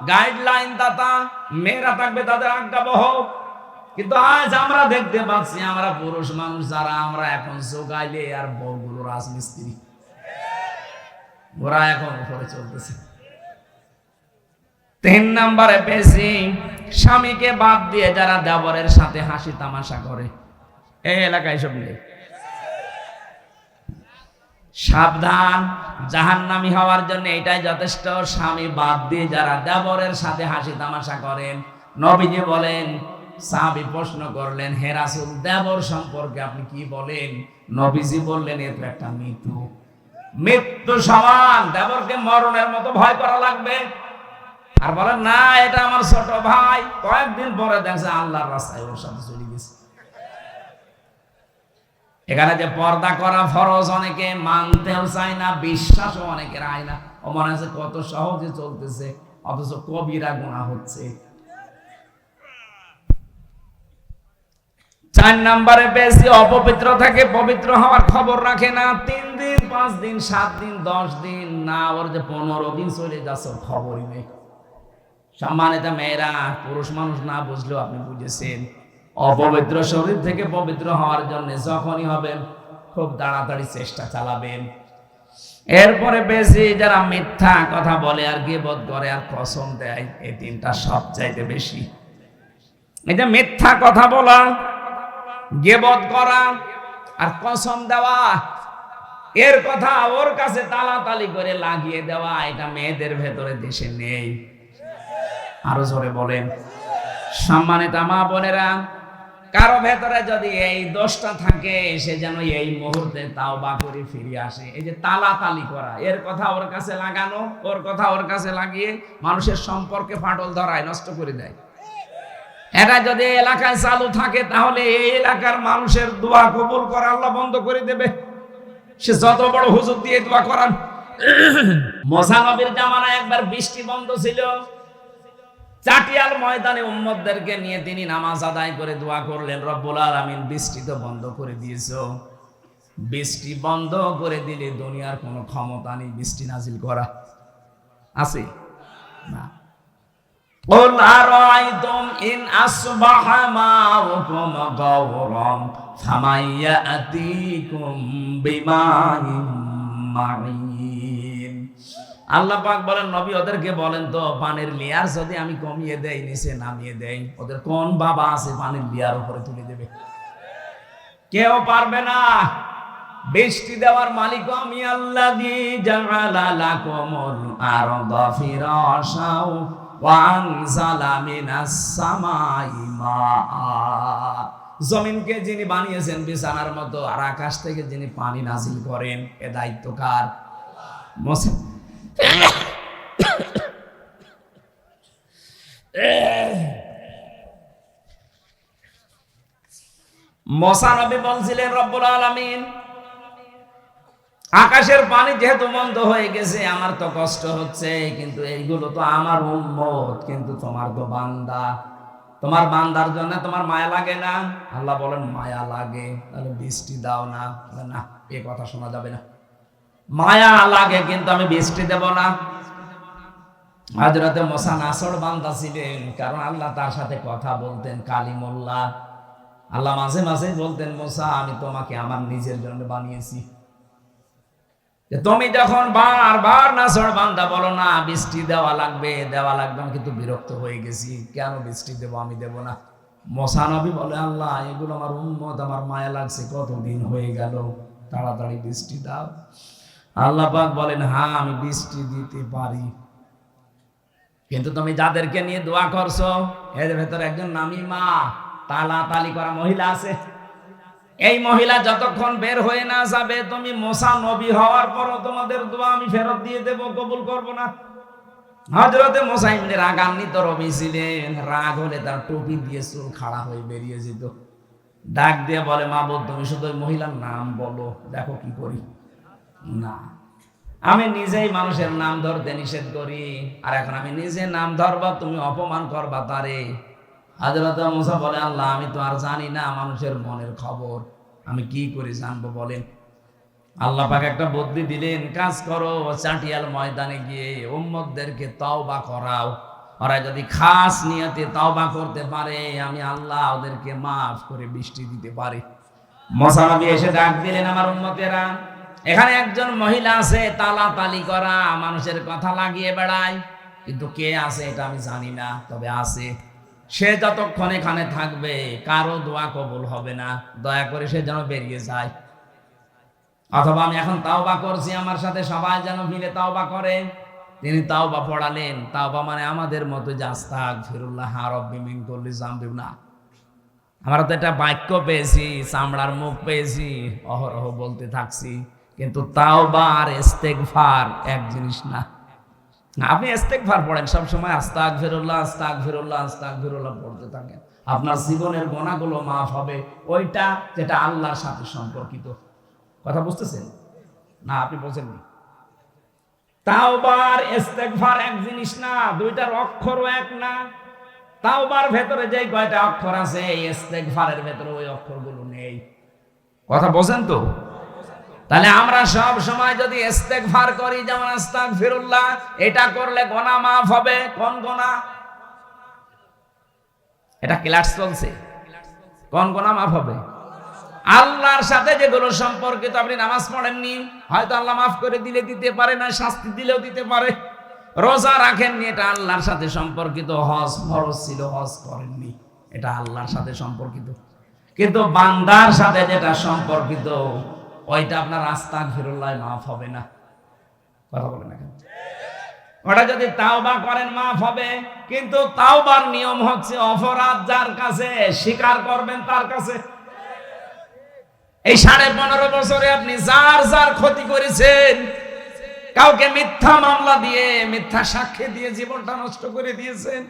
গাইডলাইন দাতা, মেয়েরা থাকবে তাদের আজ্ঞাবহ। কিন্তু আজ আমরা দেখতে পাচ্ছি, আমরা পুরুষ মানুষ যারা, আমরা এখন জোগাইলে আর বউগুলো রাজমিস্ত্রি, ওরা এখন উপরে চলতেছে। 3 নম্বরে বেশি, স্বামীকে বাদ দিয়ে যারা দেবরের সাথে হাসি তামাশা করে, এই এলাকায় সব নেই। সাবধান, জাহান্নামী হওয়ার জন্য এটাই যথেষ্ট। স্বামী বাদ দিয়ে যারা দেবরের সাথে হাসি তামাশা করেন, নবীজি বলেন, সাহাবী প্রশ্ন করলেন, হে রাসূল, দেবর সম্পর্কে আপনি কি বলেন? নবীজি বললেন, এ তো একটা মৃত্যু সমান, দেবরকে মরণের মতো ভয় করা লাগবে। আর বলেন, না এটা আমার ছোট ভাই। কয়েকদিন পরে দেখছে আল্লাহর রাস্তায় ওর সাথে চলে গেছে। এখানে যে পর্দা করা ফরজ, অনেকে মানতেও চায় না, বিশ্বাসও অনেকের আয় না। ও মনে হচ্ছে কত সহজে চলতেছে, অথচ কবিরা গুনাহ হচ্ছে। 4 নম্বরে বেশি অপবিত্র থাকে, পবিত্র হওয়ার খবর রাখে না। 3 দিন 5 দিন 7 দিন 10 দিন না, ওর যে 15 দিন চলে যাচ্ছে খবরই নেই। সম্মানিত মেয়েরা, পুরুষ মানুষ না বুঝলেও আপনি বুঝেছেন, অপবিত্র শরীর থেকে পবিত্র হওয়ার জন্য যখনই হবেন খুব তাড়াতাড়ি চেষ্টা চালাবেন। এরপরে বেশি যারা মিথ্যা কথা বলে আর গীবত করে আর কসম দেয়, এই 3টা সবচাইতে বেশি। এই যে মিথ্যা কথা বলা, গীবত করা আর কসম দেওয়া, এর কথা ওর কাছে তালাতালি করে লাগিয়ে দেওয়া, এটা মেয়েদের ভেতরে দেশে নেই। আরো জোরে বলেন। সম্মানিত মা বোনেরা, কারো ভেতরে যদি এই দোষটা থাকে সে যেন এই মুহূর্তে তাওবা করে ফিরে আসে। এই যে তালাতালি করা, এর কথা ওর কাছে লাগানো, ওর কথা ওর কাছে লাগিয়ে মানুষের সম্পর্কে ফাটল ধরায়, নষ্ট করে দেয়। এটা যদি এলাকায় চালু থাকে তাহলে এই এলাকার মানুষের দোয়া কবুল করা আল্লাহ বন্ধ করে দেবে। সে যত বড় হুজুর দিয়ে দোয়া করান। মুসা নবীর জামানায় একবার বৃষ্টি বন্ধ ছিল, চাটিয়াল ময়দানে উম্মতদেরকে নিয়ে তিনি নামাজ আদায় করে দোয়া করলেন, রব্বুল আলামিন বৃষ্টি তো বন্ধ করে দিয়েছো, বৃষ্টি বন্ধ করে দিলে দুনিয়ার কোনো ক্ষমতা নেই বৃষ্টি নাজিল করা, আছে না? قل أرأيتم إن أصبح ماؤكم غورا فمن يأتيكم بماء معين। আল্লাহ পাক বলেন, নবী ওদেরকে বলেন তো, পানির লেয়ার যদি আমি কমিয়ে দেই, নিচে নামিয়ে দেই, ওদের কোন বাবা আছে পানির লেয়ার উপরে তুলে দেবে? কেউ পারবে না। বৃষ্টি দেওয়ার মালিক আমি আল্লাহ। জাআলা লাকুমুল আরদা ফিরাশাও ওয়া আনজালা মিনাস সামাই মাআ। জমিনকে যিনি বানিয়েছেন বিছানার মতো, আর আকাশ থেকে যিনি পানি নাজিল করেন, এ দায়িত্ব কার? মুসা নবী বলছিলেন, রব্বুল আলামিন, আকাশের পানি যেহেতু বন্ধ হয়ে গেছে, আমার তো কষ্ট হচ্ছে, কিন্তু এইগুলো তো আমার উম্মত, কিন্তু তোমার তো বান্দা, তোমার বান্দার জন্য তোমার মায়া লাগে না? আল্লাহ বলেন, মায়া লাগে, তাহলে বৃষ্টি দাও না। না, এ কথা শোনা যাবে না। মায়া লাগে কিন্তু আমি বৃষ্টি দেব না। হযরতে মুসা নাছড় বান্দা ছিলেন, কারণ আল্লাহ তার সাথে কথা বলতেন কালিমুল্লাহ। আল্লাহ মাঝে মাঝে বলতেন, মুসা আমি তোমাকে আমার নিজের জন্য বানিয়েছি। তুমি যখন বারবার নাছড় বান্দা বলো না বৃষ্টি দেওয়া লাগবে, আমি কিন্তু বিরক্ত হয়ে গেছি, কেন বৃষ্টি দেব? আমি দেব না। মুসা নবী বলে, আল্লাহ এগুলো আমার উম্মত, আমার মায়া লাগছে, কতদিন হয়ে গেল, তাড়াতাড়ি বৃষ্টি দাও। আল্লাহ পাক বলেন, হ্যাঁ আমি বৃষ্টি দিতে পারি, কিন্তু তুমি যাদেরকে নিয়ে দোয়া করছো এর ভেতরে একজন নামিমা, তালাতালি করা মহিলা আছে। এই মহিলা যতক্ষণ বের হয়ে না যাবে, তুমি মুসা নবী হওয়ার পরও তোমাদের দোয়া আমি ফেরত দিয়ে দেব, কবুল করব না। হযরতে মুসা ইবনে রাগান্বিত রবি ছিলেন, রাগ হলে তার টুপি দিয়ে চুল খাড়া হয়ে বেরিয়ে যেত। ডাক দিয়ে বলে, মাবুদ তুমি শুধু ওই মহিলার নাম বলো, দেখো কি করি। না, আমি নিজেই মানুষের নাম ধরতে নিষেধ করি, আর এখন আমি নিজে নাম ধরবা, তুমি অপমান করবা তারে। হযরত মুসা বলে, আল্লাহ আমি তো আর জানি না মানুষের মনের খবর, আমি কি করে জানবো বলেন? আল্লাহ পাক একটা বুদ্ধি দিলেন, কাজ করো, চাটিয়াল ময়দানে গিয়ে উম্মতদেরকে তওবা করাও, ওরা যদি খাস নিয়তে তওবা করতে পারে, আমি আল্লাহ ওদেরকে মাফ করে বৃষ্টি দিতে পারি। মুসা নবী এসে ডাক দিলেন, আমার উম্মতেরা, এখানে একজন মহিলা আছে তালাতালি করা, মানুষের কথা লাগিয়ে বেড়ায়, কিন্তু কে আছে এটা আমি জানি না, তবে আছে। সে যতক্ষণ এখানে থাকবে কারো দোয়া কবুল হবে না, দয়া করে সে যেন বেরিয়ে যায়। অথবা আমি এখন তাওবা করছি, আমার সাথে সবাই যেন মিলে তাওবা করে। তিনি তাওবা পড়ালেন। তাওবা মানে আমাদের মতো যে আস্তাগফিরুল্লাহ রাব্বি মিন কুল্লি যামবি না। আমরা তো এটা বাক্য পেয়েছি, চামড়ার মুখ পেয়েছি, অহরহ বলতে থাকছি, কিন্তু তাওবা আর ইস্তেগফার এক জিনিস না। আপনি ইস্তেগফার পড়েন সব সময়, আস্তাগফিরুল্লাহ আস্তাগফিরুল্লাহ আস্তাগফিরুল্লাহ পড়তে থাকেন, আপনার জীবনের গুনাহগুলো মাফ হবে, ওইটা যেটা আল্লাহর সাথে সম্পর্কিত। কথা বুঝতেছেন না? আপনি বলছেন তাওবার ইস্তেগফার এক জিনিস না, দুইটার অক্ষরও এক না। তাওবার ভেতরে যে কয়টা অক্ষর আছে, ইস্তেগফারের ভেতরে ওই অক্ষরগুলো নেই। কথা বোঝেন তো? তাহলে আমরা সব সময় যদি ইস্তেগফার করি, যেমন আস্তাগফিরুল্লাহ, এটা করলে গুনাহ মাফ হবে। কোন গুনাহ? এটা ক্লাস চলছে, কোন গুনাহ মাফ হবে? আল্লাহর সাথে যেগুলো সম্পর্কিত। আপনি নামাজ পড়েননি, হয়তো আল্লাহ মাফ করে দিলে দিতে পারে, না শাস্তি দিলেও দিতে পারে। রোজা রাখেননি, এটা আল্লাহর সাথে সম্পর্কিত। হজ ফরজ ছিল, হজ করেননি, এটা আল্লাহর সাথে সম্পর্কিত। কিন্তু বান্দার সাথে যেটা সম্পর্কিত, ওইটা আপনার আস্তাগফিরুল্লাহ মাফ হবে না। কথা বলেন না কেন? ওটা যদি তাওবা করেন মাফ হবে, কিন্তু তাওবার নিয়ম হচ্ছে অপরাধ যার কাছে স্বীকার করবেন তার কাছে। এই 15.5 বছরে আপনি যার যার ক্ষতি করেছেন, কাউকে মিথ্যা মামলা দিয়ে মিথ্যা সাক্ষী দিয়ে জীবনটা নষ্ট করে দিয়েছেন।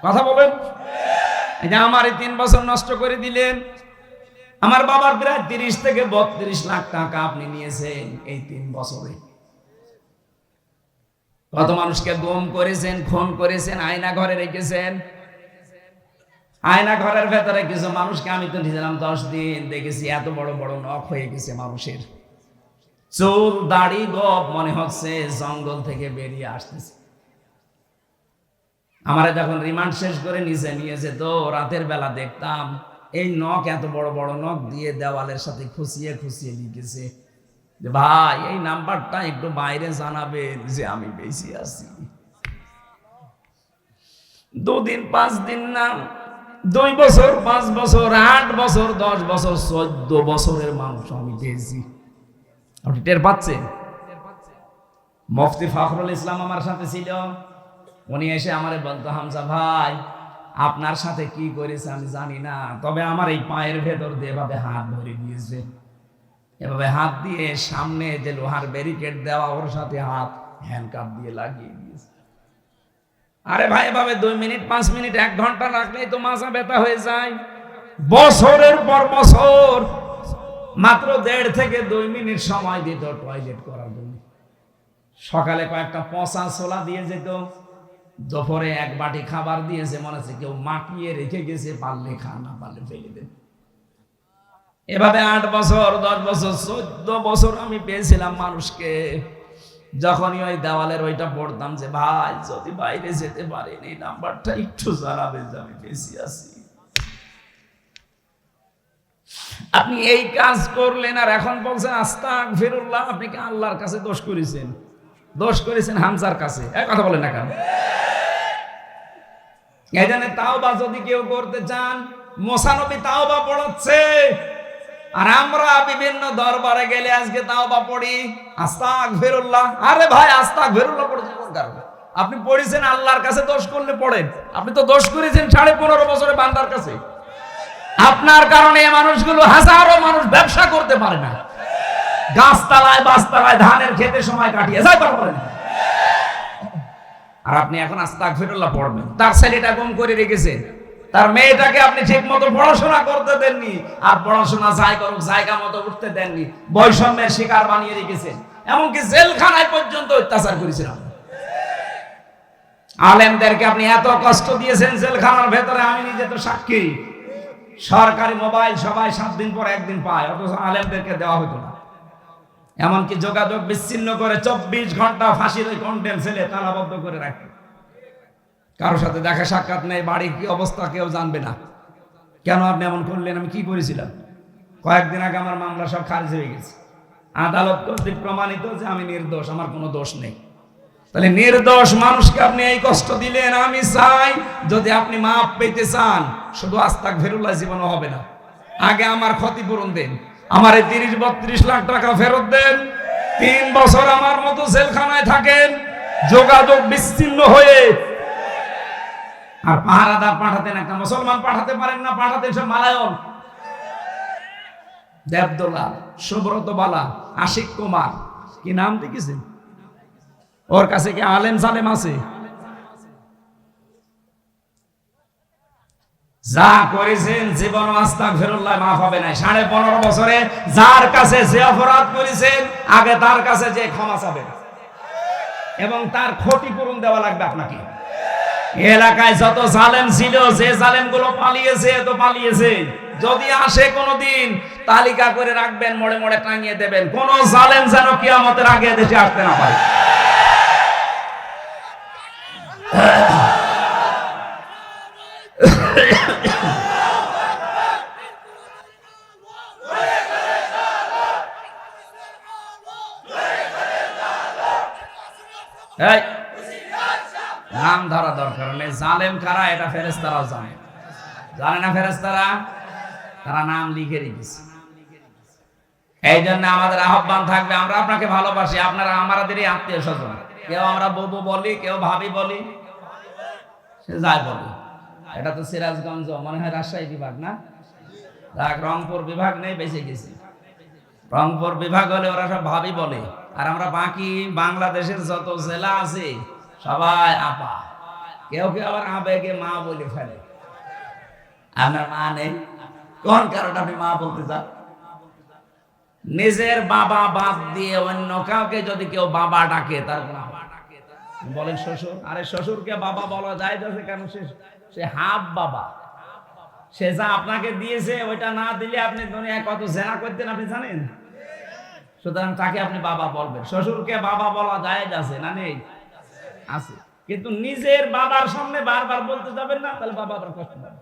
কথা বলেন। এই যে আমার 3 বছর নষ্ট করে দিলেন। আমার বাবার প্রায় 30 থেকে 32 লাখ টাকা আপনি নিয়েছেন এই 3 বছরে। কত মানুষকে গুম করেছেন, খুন করেছেন, আয়না ঘরে রেখেছেন। আয়না ঘরের ভেতরে কিছু মানুষকে আমি তো নিজেরাম 10 দিন দেখেছি, এত বড় বড় নখ হয়ে গেছে মানুষের, চুল দাড়ি গপ মনে হচ্ছে জঙ্গল থেকে বেরিয়ে আসতেছে। আমারে যখন রিমান্ড শেষ করে নিয়েছে তো রাতের বেলা দেখতাম এই নখ, এত বড় বড় নখ দিয়ে দেওয়ালের সাথে খুশিয়ে খুশিয়ে লিখেছে যে ভাই এই নাম্বারটা একটু বাইরে জানাবেন যে আমি বেশি আছি। 2 দিন 5 দিন না, 2 বছর 5 বছর 8 বছর 10 বছর 14 বছরের মানুষ আমি পেয়েছি। আপনি টের পাচ্ছেন? মুফতি ফখরুল ইসলাম আমার সাথে ছিল। উনি এসে আমারে বলতো, হামজা ভাই আপনার সাথে কি করেছে আমি জানি না, তবে আমার এই পায়ের ভেতর দিয়ে এভাবে হাত ধরে দিয়েছে, এভাবে হাত দিয়ে সামনে যে লোহার ব্যারিকেড দেওয়া ওর সাথে হাত হ্যান্ডকাপ দিয়ে লাগিয়ে দিয়েছে। আরে ভাই এভাবে 2 মিনিট 5 মিনিট 1 ঘন্টা রাখলেই তো মাজা ব্যথা হয়ে যায়। বছরের পর বছর মাত্র 1.5 থেকে 2 মিনিট সময় দিত টয়লেট করার জন্য। সকালে কয়েকটা পচা ছোলা দিয়ে যেত, দুপুরে 1 বাটি খাবার দিয়েছে, মনে হচ্ছে কেউ মাখিয়ে রেখে গেছে, পারলে খা না পারলে ফেলে দেন। এভাবে 8 বছর 10 বছর 14 বছর আমি পেয়েছিলাম মানুষকে। যখনই ওই দেওয়ালের ওইটা পড়তাম যে ভাই যদি বাইরে যেতে পারেন এই নাম্বারটা একটু জানাবেন যে আমি বেশি আছি। আপনি এই কাজ করলেন আর এখন বলছেন আস্তাগফিরুল্লাহ। আপনি কি আল্লাহর কাছে দোষ করেছেন? দোষ করেছেন হামজার কাছে। এক কথা বলেন না কেন? এই জন্য তাওবা যদি কেউ করতে চান, মুসা নবী তাওবা পড়াচ্ছে, আর আমরা বিভিন্ন দরবারে গেলে আজকে তাওবা পড়ি আস্তাগফিরুল্লাহ। আরে ভাই আস্তাগফিরুল্লাহ পড়ছেন কোন কারণে? আপনি পড়েছেন আল্লাহর কাছে, দোষ করলে পড়েন। আপনি তো দোষ করেছেন 15.5 বছরে বান্দার কাছে। আপনার কারণে এই মানুষগুলো, হাজারো মানুষ ব্যবসা করতে পারে না, গাছতলায় বাসতলায় ধানের খেতে সময় কাটিয়ে যায় পারেন। আর আপনি এখন আস্তাগফিরুল্লাহ পড়বেন। তার ছেলেটা গুম করে রেখেছেন, তার মেয়েটাকে আপনি ঠিক মতো পড়াশোনা করতে দেননি, আর পড়াশোনা যাই করুক জায়গা মতো উঠতে দেননি, বৈষম্যের শিকার বানিয়ে রেখেছেন, এমনকি জেলখানায় পর্যন্ত অত্যাচার করেছিলাম। আলেমদেরকে আপনি এত কষ্ট দিয়েছেন জেলখানার ভেতরে, আমি নিজে তো সাক্ষী। সরকারি মোবাইল সবাই 7 দিন পর 1 দিন পায়, অথচ আলেমদেরকে দেওয়া হতো না। এমনকি যোগাযোগ বিচ্ছিন্ন করে 24 ঘন্টা ফাঁসির ওই কন্টেম ছেলে তালাবদ্ধ করে রাখে। কারোর সাথে দেখা সাক্ষাৎ নেই, বাড়ির কি অবস্থা কেউ জানবে না। কেন আপনি এমন করলেন? আমি কি করেছিলাম? কয়েকদিন আগে আমার মামলা সব খারিজ হয়ে গেছে, আদালত কর্তৃক প্রমাণিত যে আমি নির্দোষ, আমার কোনো দোষ নেই। তাহলে নির্দোষ মানুষকে আপনি এই কষ্ট দিলেন। আমি চাই যদি আপনি মাপ পেতে চান, শুধু আস্তাগফিরুল্লাহ জীবনও হবে না, আগে আমার ক্ষতিপূরণ দেন, আমার এই 30-32 লাখ টাকা ফেরত দেন, 3 বছর আমার মতো জেলখানায় থাকেন যোগাযোগ বিচ্ছিন্ন হয়ে। আর পাহারাদার পাঠাতেন একটা, মুসলমান পাঠাতে পারেন না, পাঠাতেন সব মালায়ন, দেবদোলা, সুব্রত বালা, আশিক কুমার, কি নাম দেখেছেন? ওর কাছে কি আলেম সালেম আছে? যা করেছেন জীবন আস্তাগফিরুল্লাহ মাফ হবে না। 15.5 বছরে যার কাছে যে অপরাধ করেছেন, আগে তার কাছে যে ক্ষমা চাবেন এবং তার ক্ষতিপূরণ দেওয়া লাগবে আপনাকে। এলাকায় যত জালেম ছিল, যে জালেমগুলো পালিয়েছে তো পালিয়েছে, যদি আসে কোনোদিন তালিকা করে রাখবেন, মোড়ে মোড়ে টাঙিয়ে দেবেন, কোন জালেম যেন কিয়ামতের আগে দেশে আসতে না পারে। নাম ধরা দরকার নেই। জালেম কারা এটা ফেরেশতারাও জানে, জানে না ফেরেশতারা? তারা নাম লিখে রেখেছে। এই জন্য আমাদের আহ্বান থাকবে, আমরা আপনাকে ভালোবাসি, আপনারা আমাদেরই আত্মীয় স্বজন, কেউ আমরা ববু বলি, কেউ ভাবি বলি, সে যাই বলি। এটা তো সিরাজগঞ্জ, মনে হয় রাজশাহী বিভাগ না? রংপুর বিভাগ নেই, বেঁচে গেছি। রংপুর বিভাগ হলে ওরা সব ভাবি বলে, আর আমরা বাকি বাংলাদেশের যত জেলা আছে সবাই আপা। কেউ কেউ আবার আবেগে মা বলে ফেলে। আপনার মা নেই, কোন কারণে আপনি মা বলতে চান? নিজের বাবা বাদ দিয়ে অন্য কাউকে যদি কেউ বাবা ডাকে, তার বলেন শ্বশুর। আরে শ্বশুরকে বাবা বলা যায় যাচ্ছে কেন? সে হাফ বাবা। সে যা আপনাকে দিয়েছে ওইটা না দিলে আপনি দুনিয়ায় কত জেনা করতেন আপনি জানেন? সুতরাং তাকে আপনি বাবা বলবেন। শ্বশুরকে বাবা বলা যায় আছে না? নেই, আছে। কিন্তু নিজের বাবার সামনে বারবার বলতে যাবেন না, তাহলে বাবা আবার কষ্ট পাবে।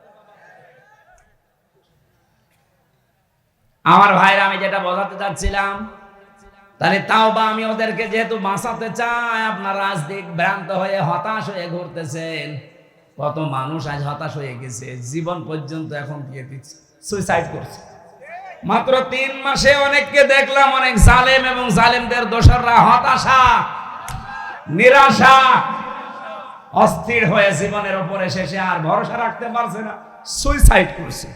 আমার ভাইরা, আমি যেটা বোঝাতে চাচ্ছিলাম, তাহলে তাও বা আমি ওদেরকে যেহেতু বাঁচাতে চাই, আপনারা রাজদিক ভ্রান্ত হয়ে হতাশ হয়ে ঘুরতেছেন। কত মানুষ আজ হতাশ হয়ে গেছে, জীবন পর্যন্ত এখন দিয়ে দিচ্ছে, সুইসাইড করছে। মাত্র 3 মাসে অনেককে দেখলাম, অনেক জালেম এবং জালেমদের দোসররা হতাশা, নিরাশা, অস্থির হয়ে জীবনের উপরে শেষে আর ভরসা রাখতে পারছে না, সুইসাইড করছে।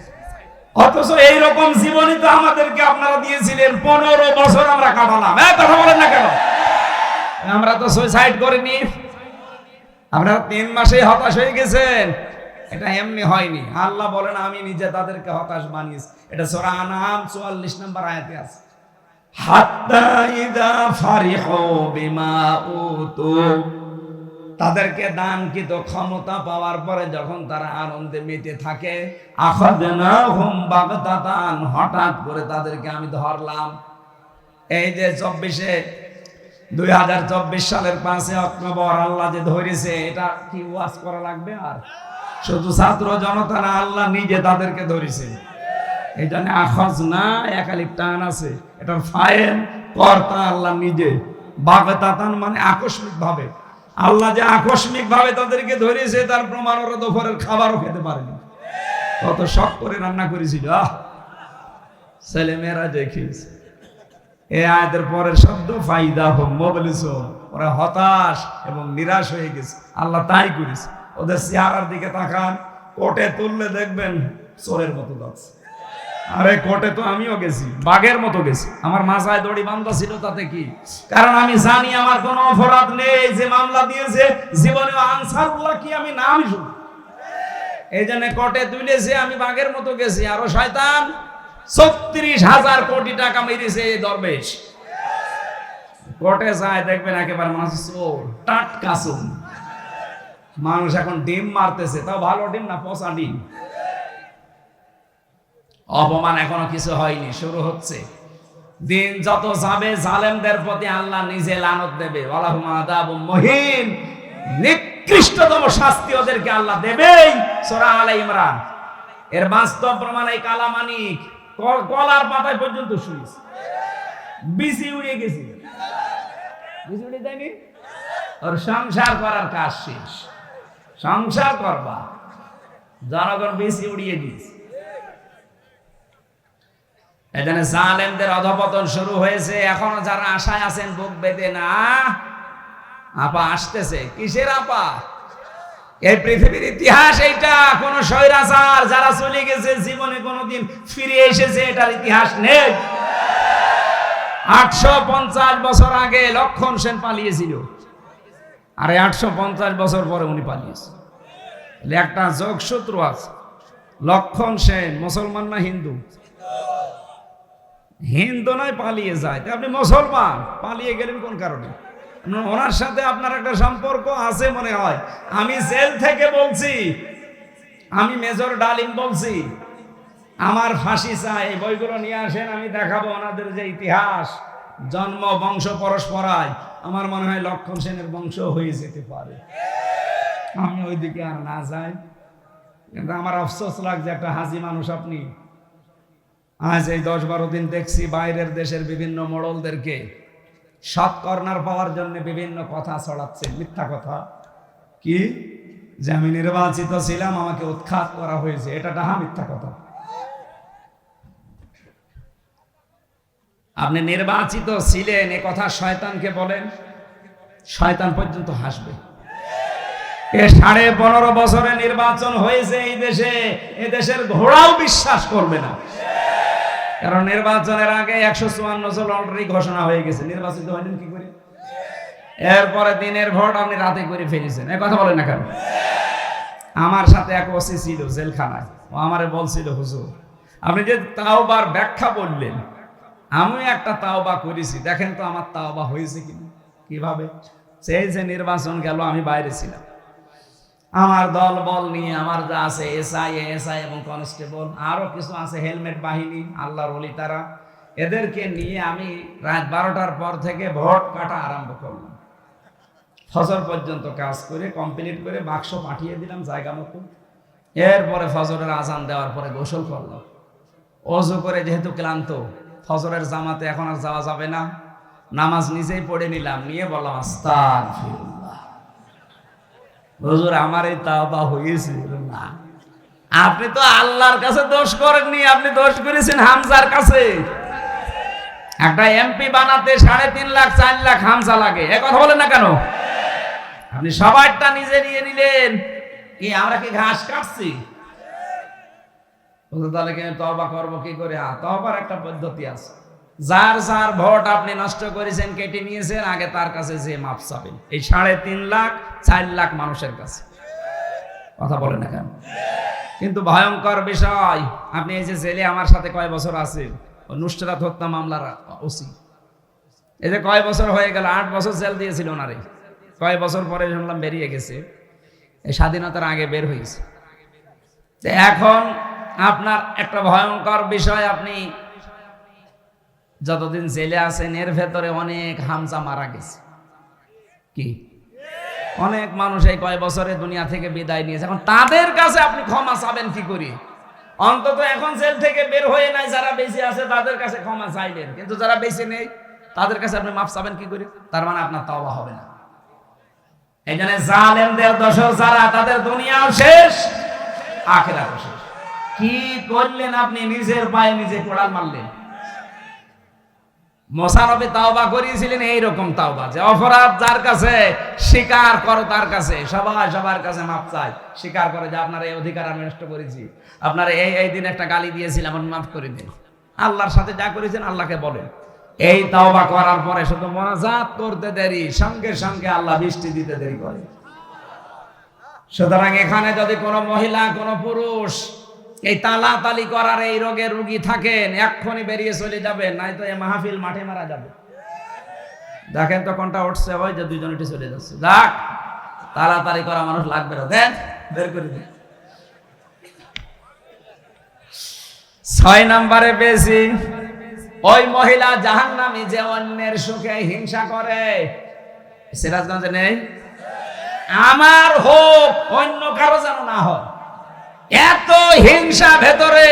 অথচ এইরকম জীবনই তো আমাদেরকে আপনারা দিয়েছিলেন। 15 বছর আমরা কাটালাম। কথা বলেন না কেন? আমরা তো সুইসাইড করিনি। আপনারা 3 মাসে হতাশ হয়ে গেছেন। এটা এমনি হয়নি। আল্লাহ বলেন আমি নিজে তাদেরকে হতাশ বানিয়েছি। এটা সূরা আনআম 44 নম্বর আয়াতে আছে। হাত্তা ইযা ফারিহু বিমা উতু, তাদেরকে দানকৃত ক্ষমতা পাওয়ার পরে যখন তারা আনন্দে মেতে থাকে, আখাযনাহুম বাগতাতান, হঠাৎ করে তাদেরকে আমি ধরলাম। এই যে 2024 সালের 5 অক্টোবর আল্লাহ যে ধরেছে, এটা কি ওয়াজ করা লাগবে? আর শুধু ছাত্র জনতা না, আল্লাহ নিজে তাদেরকে ধরেছে। এই জন্য আখাযনা একালিক টান আছে, এটার ফাইল কর্তা আল্লাহ নিজে। বাগতাতান মানে আকস্মিক ভাবে। আল্লাহ যে আকস্মিক ভাবে তাদেরকে ধরেছে, তার প্রমাণ ওরা দুপুরের খাবারও খেতে পারেনি। কত শখ করে রান্না করেছিল, ছেলে মেয়েরা দেখিয়েছে। এই আয়াতের পরের শব্দ ফাইদা হুম মুবলিসুন, ওরা হতাশ এবং নিরাশ হয়ে গেছে। আল্লাহ তাই করেছে। ওদের চেহারার দিকে তাকান, কোটে তুললে দেখবেন চোরের মতো যাচ্ছে। আরে কোটে তো আমিও গেছি, বাঘের মতো গেছি। আমার মাথায় দড়ি বাঁধা ছিল, তাতে কি? কারণ আমি জানি আমার কোনো অপরাধ নেই। যে মামলা দিয়েছে জীবনে আনসারুল্লাহ কি আমি নাম শুনি, এই জন্য কোটে তুলেছে, আমি বাঘের মতো গেছি। আরো শয়তান 36,000 কোটি টাকা মেরেছে এই দরবেশ। কোটে যায় দেখবেন একেবারে মানুষ চোর, টাটকা চোর। মানুষ এখন ডিম মারতেছে, তাও ভালো ডিম না, পচা ডিম। অপমান এখনো কিছু হয়নি, শুরু হচ্ছে। দিন যত যাবে জালেমদের প্রতি আল্লাহ নিজে লানত দেবে। ওয়ালাহুম আযাবুম মুহিন, নিকৃষ্টতম শাস্তি ওদেরকে আল্লাহ দেবেই। সূরা আলে ইমরান। এর বাস্তব প্রমাণ এই কালামানিক কলার পাতায় পর্যন্ত শুয়েছে, বিসি উড়িয়ে গেছে। বিসি উড়িয়ে যায়নি, ওর সংসার করার কাজ শেষ। সংসার করবা, জনগণ বিসি উড়িয়ে দিয়েছে। এখানে জালেমদের অধপতন শুরু হয়েছে। এখনো যারা আশায় আছেন বুক বেঁধে না, আপা আসতেছে। কিসের আপা? এই পৃথিবীর ইতিহাস এইটা। কোন স্বৈরাচার যারা চলে গেছে জীবনে কোনোদিন ফিরে এসেছে, এটার ইতিহাস নেই। 850 বছর আগে লক্ষণ সেন পালিয়েছিল, আর 850 বছর পরে উনি পালিয়েছে। একটা যোগসূত্র আছে। লক্ষণ সেন মুসলমান না হিন্দু? হিন্দু নয়, পালিয়ে যায়। আপনি মুসলমান, পালিয়ে গেলেন কোন কারণে? ওনার সাথে আপনার একটা সম্পর্ক আছে মনে হয়। আমি জেল থেকে বলছি, আমি মেজর ডালিম বলছি, আমার ফাঁসি চাই। এই বইগুলো নিয়ে আসেন, আমি দেখাবো ওনাদের যে ইতিহাস, জন্ম বংশ পরস্পরায়। আমার মনে হয় লক্ষণ সেনের বংশ হয়ে যেতে পারে। আমি ওইদিকে আর না যাই, কিন্তু আমার আফসোস লাগছে, একটা হাজি মানুষ আপনি। আজ এই 10-12 দিন দেখছি বাইরের দেশের বিভিন্ন মোড়লদেরকে সৎ কর্নার পাওয়ার জন্য বিভিন্ন কথা ছড়াচ্ছে, মিথ্যা কথা। কি যে আমি নির্বাচিত ছিলাম, আমাকে উৎখাত করা হয়েছে, এটা ডাহা মিথ্যা কথা। আপনি নির্বাচিত ছিলেন এ কথা শয়তানকে বলেন, শয়তান পর্যন্ত হাসবে। 15.5 বছরে নির্বাচন হয়েছে এই দেশে, এই দেশের ঘোড়াও বিশ্বাস করবে না, কারণ নির্বাচনের আগে 154 জন অলরেডি ঘোষণা হয়ে গেছে। নির্বাচিত হয়নি কি করে? এরপরে দিনের ভোট আপনি রাতে করে ফেলেছেন। এই কথা বলেন না কেন? আমার সাথে এক ওসি ছিল জেলখানায়, ও আমারে বলছিল, হুজুর আপনি যে তাওবার ব্যাখ্যা বললেন, আমি একটা তাওবা করেছি, দেখেন তো আমার তাওবা হয়েছে কিনা। কিভাবে? সেই যে নির্বাচন গেল, আমি বাইরে ছিলাম, আমার দল বল নিয়ে আমার যা আছে এসআই এবং কনস্টেবল, আরো কিছু আছে হেলমেট বাহিনী, আল্লাহর ওলি তারা, এদেরকে নিয়ে আমি রাত 12টার পর থেকে ভোট কাটা আরম্ভ করলাম। ফজর পর্যন্ত কাজ করে কমপ্লিট করে বাক্স পাঠিয়ে দিলাম জায়গা মতো। এরপরে ফজরের আজান দেওয়ার পরে গোসল করলাম, ওযু করে, যেহেতু ক্লান্ত, ফজরের জামাতে এখন আর যাওয়া যাবে না, নামাজ নিজেই পড়ে নিলাম, নিয়ে বললাম আস্তাগফিরুল্লাহ, হুজুর আমার এই তাওবা হয়েছে। না, আপনি তো আল্লাহর কাছে দোষ করেননি, আপনি দোষ করেছেন হামজার কাছে। একটা এমপি বানাতে 3.5 লাখ 4 লাখ হামজা লাগে, এ কথা বলেন না কেন? আপনি সবাইটা নিজে নিয়ে নিলেন, কি আমরা কি ঘাস কাটছি? তাহলে কি তওবা করবো কি করে? তওবার একটা পদ্ধতি আছে। যার যার ভোট আপনি নষ্ট করেছেন, কেটে নিয়েছেন, আগে তার কাছে যে মাপ চাবেন, এই 3.5 লাখ 4 লাখ মানুষের কাছে। কথা বলেন না কেন? কিন্তু ভয়ঙ্কর বিষয়, আপনি এই যে জেলে আমার সাথে কয় বছর আছেন, নুসরাত হত্যা মামলার ওসি, এই যে কয় বছর হয়ে গেল, 8 বছর জেল দিয়েছিল ওনারে, কয় বছর পরে শুনলাম বেরিয়ে গেছে, এই স্বাধীনতার আগে বের হয়েছে। এখন আপনার একটা ভয়ঙ্কর বিষয়, আপনি যতদিন জেলে আছেন এর ভেতরে অনেক হামজা মারা গেছে। কি অনেক মানুষ এই কয় বছরে দুনিয়া থেকে বিদায় নিয়েছে, এখন তাদের কাছে আপনি ক্ষমা চাবেন কি করি? অন্তত এখন জেল থেকে বের হয়ে নাই যারা বেঁচে আছে তাদের কাছে ক্ষমা চাইলেন, কিন্তু যারা বেঁচে নেই তাদের কাছে আপনি মাফ চাবেন কি করে? তার মানে আপনার তওবা হবে না। এই জন্য জালেমদের দোষর যারা, তাদের দুনিয়াও শেষ, আখিরাতও শেষ। কি করলেন আপনি? নিজের পায়ে নিজে কোড়াল মারলেন। মুসা নবী তাওবা করিয়েছিলেন এইরকম তাওবা, যে অপরাধ যার কাছে, স্বীকার করো তার কাছে, সবাই সবার কাছে মাপ চাই, স্বীকার করে যে আপনার এই অধিকার আমি নষ্ট করেছি, আপনার এই দিন একটা গালি দিয়েছিলাম, আমি মাফ করে দিন। আল্লাহর সাথে যা করেছেন আল্লাহকে বলেন। এই তাওবা করার পরে শুধু মোনাজাত করতে দেরি, সঙ্গে সঙ্গে আল্লাহ বৃষ্টি দিতে দেরি করে। সুতরাং এখানে যদি কোনো মহিলা, কোনো পুরুষ এই তালাতালি করার এই রোগের রোগী থাকেন, এক্ষুনি বেরিয়ে চলে যাবেন, নাই তো এই মাহফিল মাঠে মারা যাবে। দেখেন তো কোনটা উঠছে, ওই যে দুইজন উঠে চলে যাচ্ছে। যাক, তালাতালি করা মানুষ লাগবে না, দেন বের করে দিন। 6 নম্বরে পেয়েছি, ওই মহিলা জাহান্নামী যে অন্যের সুখে হিংসা করে। সিরাজগঞ্জে নেই? আমার হোক, অন্য কারো যেন না হয়, এত হিংসা ভেতরে,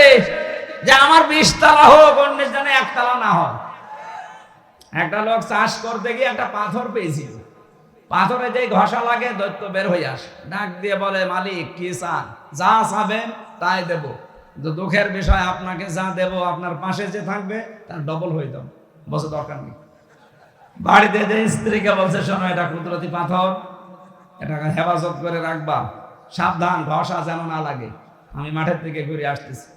যে আমার 20 তলা হোক, অন্যের যেন 1 তলা না হয়। একটা লোক চাষ করতে গিয়ে একটা পাথর পেয়েছিল, পাথরে যে ঘষা লাগে দৈত্য বের হয়ে আসে, ডাক দিয়ে বলে, মালিক কি চান? যা চাবেন তাই দেব, কিন্তু দুঃখের বিষয়, আপনাকে যা দেব আপনার পাশে যে থাকবে তার ডবল হয়ে যাবে, বসে দরকার নেই। বাড়িতে যে স্ত্রীকে বলছে, শোনো এটা কুদরতি পাথর, এটাকে হেফাজত করে রাখবা, সাবধান ঘষা যেন না লাগে, আমি মাঠের থেকে ঘুরে আসতেছি।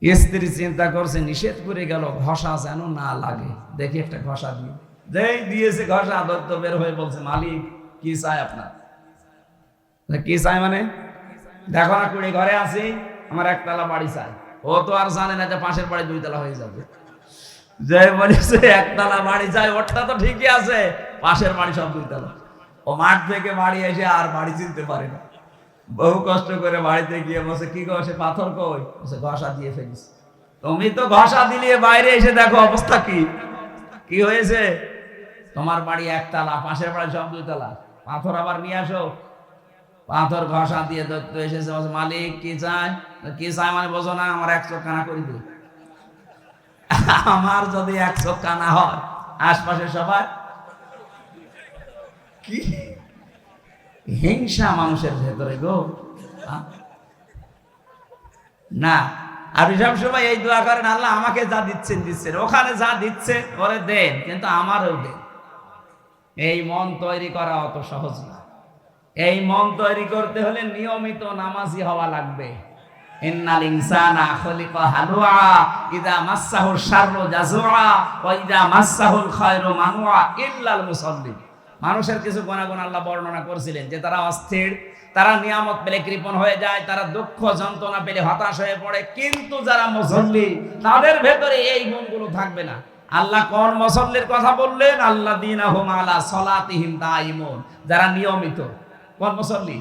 স্ত্রী চিন্তা করছে, নিষেধ করে গেল, ঘষা যেন না লাগে, দেখি একটা ঘষা দিয়ে, যেই দিয়েছে ঘষা, দৈত্য বের হয়ে বলছে, মালিক কি চাই আপনার? কি চাই মানে? দেখো না কুড়ি ঘরে আছি, আমার 1 তলা বাড়ি চাই। ও তো আর জানে না যে পাশের বাড়ি 2 তলা হয়ে যাবে। যে বলেছে 1 তলা বাড়ি চাই, ওরটা তো ঠিকই আছে, পাশের বাড়ি সব 2 তলা। ও মাঠ থেকে বাড়ি এসে আর বাড়ি চিনতে পারে না, বহু কষ্ট করে বাড়িতে গিয়ে বসে, কি গো সে পাথর কই? বসে ঘষা দিয়ে ফেলিস। তুমি তো ঘষা দিলে, বাইরে এসে দেখো অবস্থা কি, কি হয়েছে? তোমার বাড়ি 1 তলা, পাশের বাড়ি সব 2 তলা, পাথর আবার নিয়ে আসো। পাথর ঘষা দিয়ে দৈত্য এসেছে, বলছে, মালিক কি চাই? কি চাই মানে বোঝো না, আমার 1 চোখ কানা করে দিই। আমার যদি 1 চোখ কানা হয়, আশপাশে সবাই কি হিংসা মানুষের ভেতরে গো। না, আপনি সবসময় এই দোয়া করেন, আল্লাহ আমাকে যা দিচ্ছেন দিচ্ছেন, ওখানে যা দিচ্ছে ওরে দেন, কিন্তু আমারও দেন। এই মন তৈরি করা অত সহজ না। এই মন তৈরি করতে হলে নিয়মিত নামাজি হওয়া লাগবে। ইন্নাল ইনসানা খুলিকা হালুআ ইযা মাসসাহুশ শাররু জাযুআ ওয়া ইযা মাসসাহুল খায়রু মানুআ ইল্লাল মুসাল্লিন। মানুষের কিছু গুণাগুণ আল্লাহ বর্ণনা করেছিলেন যে তারা অস্থির, তারা নিয়ামত পেলে কৃপণ হয়ে যায়, তারা দুঃখ যন্ত্রণা পেলে হতাশ হয়ে পড়ে। কিন্তু যারা মুসল্লি তাদের ভেতরে এই গুণগুলো থাকবে না। আল্লাহ কোন মুসল্লির কথা বললেন? আল্লাযীনাহুম আলা সালাতিহিম দাঈমুন, যারা নিয়মিত। কোন মুসল্লি?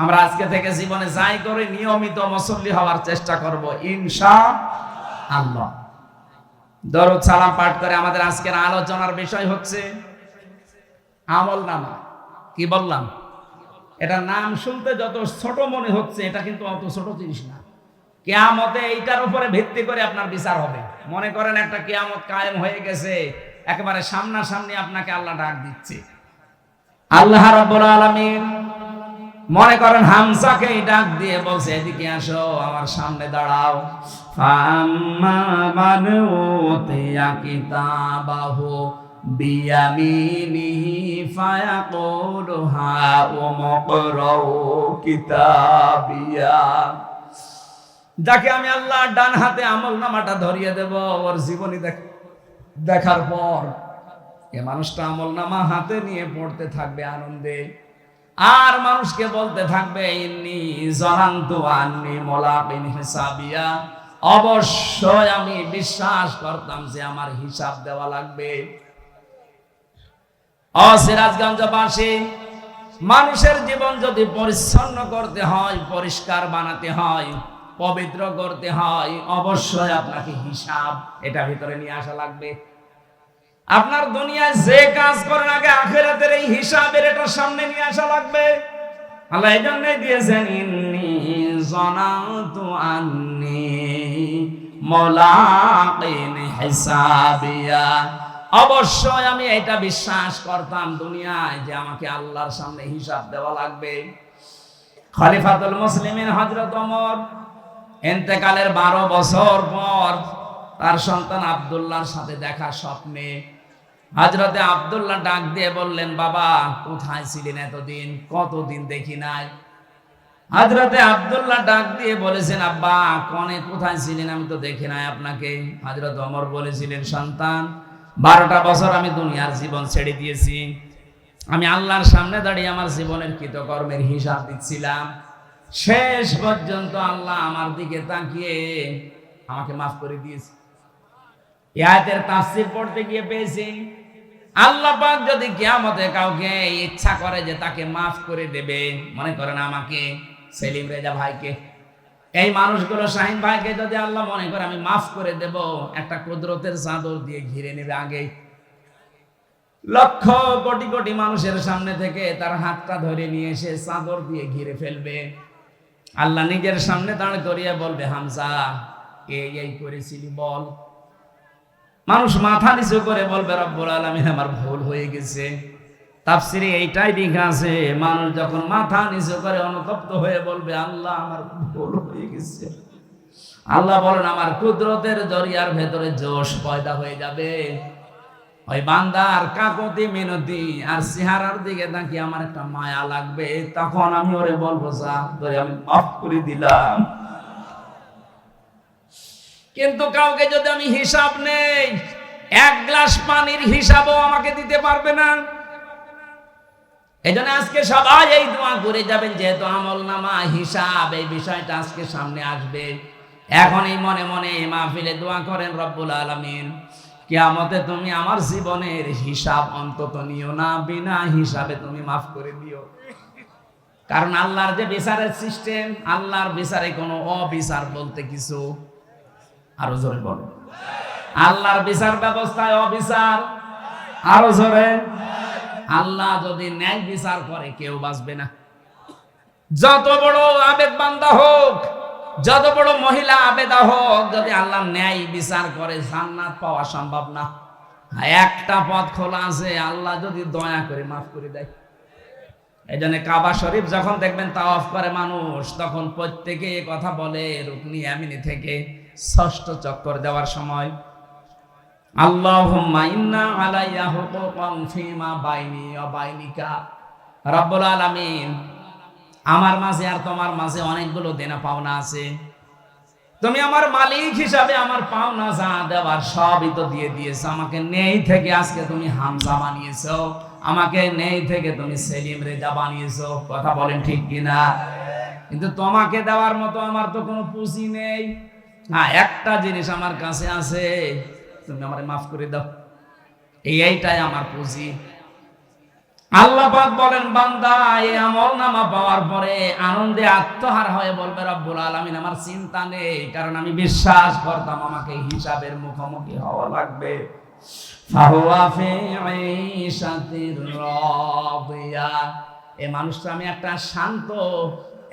আমরা আজকে থেকে জীবনে যাই করে নিয়মিত মুসল্লি হওয়ার চেষ্টা করব ইনশাআল্লাহ। দরুদ সালাম পাঠ করে আমাদের আজকের আলোচনার বিষয় হচ্ছে আমলনামা। কি বললাম? এটা নাম শুনতে যত ছোট মনে হচ্ছে, এটা কিন্তু অত ছোট জিনিস না। কিয়ামতে এইটার উপরে ভিত্তি করে আপনার বিচার হবে। মনে করেন একটা কিয়ামত কায়েম হয়ে গেছে, একেবারে সামনাসামনি আপনাকে আল্লাহ ডাক দিচ্ছে। আল্লাহ রাব্বুল আলামিন মনে করেন হামজাকে ডাক দিয়ে বলছে, এদিকে আসো, আমার সামনে দাঁড়াও। ফাম্মা মান উতিয়া কিতাবাহু বিয়ামিনিহি ফায়াকুলু হাউমুকরাউ কিতাবিয়া। যাকে আমি আল্লাহ ডান হাতে আমলনামাটা ধরিয়ে দেব, ওর জীবনী দেখার পর এ মানুষটা আমলনামা হাতে নিয়ে পড়তে থাকবে আনন্দে, আর মানুষকে বলতে থাকবে ইন্নী যানানতু আন্নী মুলাকিন হিসাবিয়া, অবশ্যই আমি বিশ্বাস করতাম যে আমার হিসাব দেওয়া লাগবে। সিরাজগঞ্জবাসী, মানুষের জীবন যদি পরিচ্ছন্ন করতে হয়, পরিষ্কার বানাতে হয়, পবিত্র করতে হয়, অবশ্যই আপনাকে হিসাব এটা ভিতরে নিয়ে আসা লাগবে। আপনার দুনিয়ায় যে কাজ করেন আগে আখিরাতের এই হিসাবের এটা সামনে নিয়ে আসা লাগবে। আল্লাহ এই জন্যই দিয়েছেন ইন্নী যানানতু আন্নী মুলাকিন হিসাবিয়া, অবশ্যই আমি এটা বিশ্বাস করতাম দুনিয়ায় যে আমাকে আল্লাহর সামনে হিসাব দেওয়া লাগবে। খলিফাতুল মুসলিমিন হযরত ওমর ইন্তেকালের 12 বছর পর তার সন্তান আব্দুল্লাহর সাথে দেখা স্বপ্নে হযরতে আব্দুল্লাহ ডাক দিয়ে বললেন, বাবা কোথায় ছিলেন এতদিন? কতদিন দেখি নাই। হযরতে আব্দুল্লাহ ডাক দিয়ে বলেছেন, আব্বা কোনে কোথায় ছিলেন? আমি তো দেখি নাই আপনাকে। হযরত ওমর বলেছিলেন, সন্তান 12টা বছর আমি দুনিয়ার জীবন ছেড়ে দিয়েছি, আমি আল্লাহর সামনে দাঁড়িয়ে আমার জীবনের কৃতকর্মের হিসাব দিচ্ছিলাম। শেষ পর্যন্ত আল্লাহ আমার দিকে তাকিয়ে আমাকে মাফ করে দিয়েছে। এই আয়াতের তাফসীর পড়তে গিয়ে পেয়েছি, আল্লাহ পাক যদি কিয়ামতে কাউকে ইচ্ছা করে যে তাকে মাফ করে দেবে, মনে করেন আমাকে, সেলিম রেজা ভাইকে, এই মানুষগুলো শাহিন ভাইকে যদি আল্লাহ মনে করে আমি মাফ করে দেব, একটা কুদরতের চাদর দিয়ে ঘিরে নেবে। আগে লক্ষ কোটি কোটি মানুষের সামনে থেকে তার হাতটা ধরে নিয়ে এসে চাদর দিয়ে ঘিরে ফেলবে। আল্লাহ নিজের সামনে দাঁড় করিয়ে বলবে, হামজা এই করেছিলি বল। মানুষ মাথা নিচু করে বলবে, রব্বুল আলামিন আমার ভুল হয়ে গেছে। তাফসীরে এইটাই লেখা আছে, মানুষ যখন মাথা নিচু করে অনুতপ্ত হয়ে বলবে, আল্লাহ আমার ভুল হয়ে গেছে, আল্লাহ বলেন আমার কুদরতের জরিয়ার ভেতরে জোশ পয়দা হয়ে যাবে। ওই বান্দার কাকতি মিনতি আর চেহারার দিকে নাকি আমার একটা মায়া লাগবে, তখন আমি ওরে বলবো, যা তোরে আমি মাফ করে দিলাম। কিন্তু কাউকে যদি আমি হিসাব নেই, এক গ্লাস পানির হিসাবও আমাকে দিতে পারবে না। এই জন্য আজকে সবাই এই দোয়া করে যাবেন, যেহেতু আমলনামা হিসাব এই বিষয়টা আজকে সামনে আসবে। এখনই মনে মনে মাহফিলে দোয়া করেন, রব্বুল আলামিন কিয়ামতে তুমি আমার জীবনের হিসাব অন্তত নিও না, বিনা হিসাবে তুমি মাফ করে দিও। কারণ আল্লাহর যে বিচারের সিস্টেম, আল্লাহর বিচারে কোনো অবিচার বলতে কিছু, আরো জোরে বলো, আল্লাহর বিচার ব্যবস্থায় অবিচার, আরো জোরে। আল্লাহ যদি ন্যায় বিচার করে কেউ বাঁচবে না। যত বড় আবেদ বান্দা হোক, যত বড় মহিলা আবেদা হোক, যদি আল্লাহ ন্যায় বিচার করে জান্নাত পাওয়া সম্ভব না। একটা পথ খোলা আছে, আল্লাহ যদি দয়া করে মাফ করে দেয়। এই জন্য কাবা শরীফ যখন দেখবেন তাওয়াফ করে মানুষ, তখন প্রত্যেকে কথা বলে রুকনি ইয়ামিনি থেকে 6ষ্ঠ চক্কর দেওয়ার সময়, আল্লাহুম্মা ইন্না আলাইয়া হুকুকান ফীমা বাইনি ওয়া বাইনিকা। রব্বুল আলামিন, আমার মাঝে আর তোমার মাঝে অনেকগুলো দেনা পাওনা আছে। তুমি আমার মালিক হিসাবে আমার পাওনা যা দেওয়ার সবই তো দিয়ে দিয়েছো। আমাকে নেই থেকে আজকে তুমি হামজা বানিয়েছো, আমাকে নেই থেকে তুমি সেলিম রেজা বানিয়েছো। কথা বলেন ঠিক কিনা? কিন্তু তোমাকে দেওয়ার মতো আমার তো কোনো পুঁজি নেই। হ্যাঁ, একটা জিনিস আমার কাছে আছে, তুমি আমারে মাফ করে দাও, এইটাই আমার পুঁজি। আল্লাহ পাক বলেন, বান্দা এই আমলনামা পাওয়ার পরে আনন্দে আত্মহারা হয়ে বলবে, রব্বুল আলামিন আমার চিন্তা নেই, কারণ আমি বিশ্বাস করতাম আমাকে হিসাবের মুখোমুখি হওয়া লাগবে। ফাহুয়া ফি ঈশাতির রাদিয়া। এই মানুষটা আমি একটা শান্ত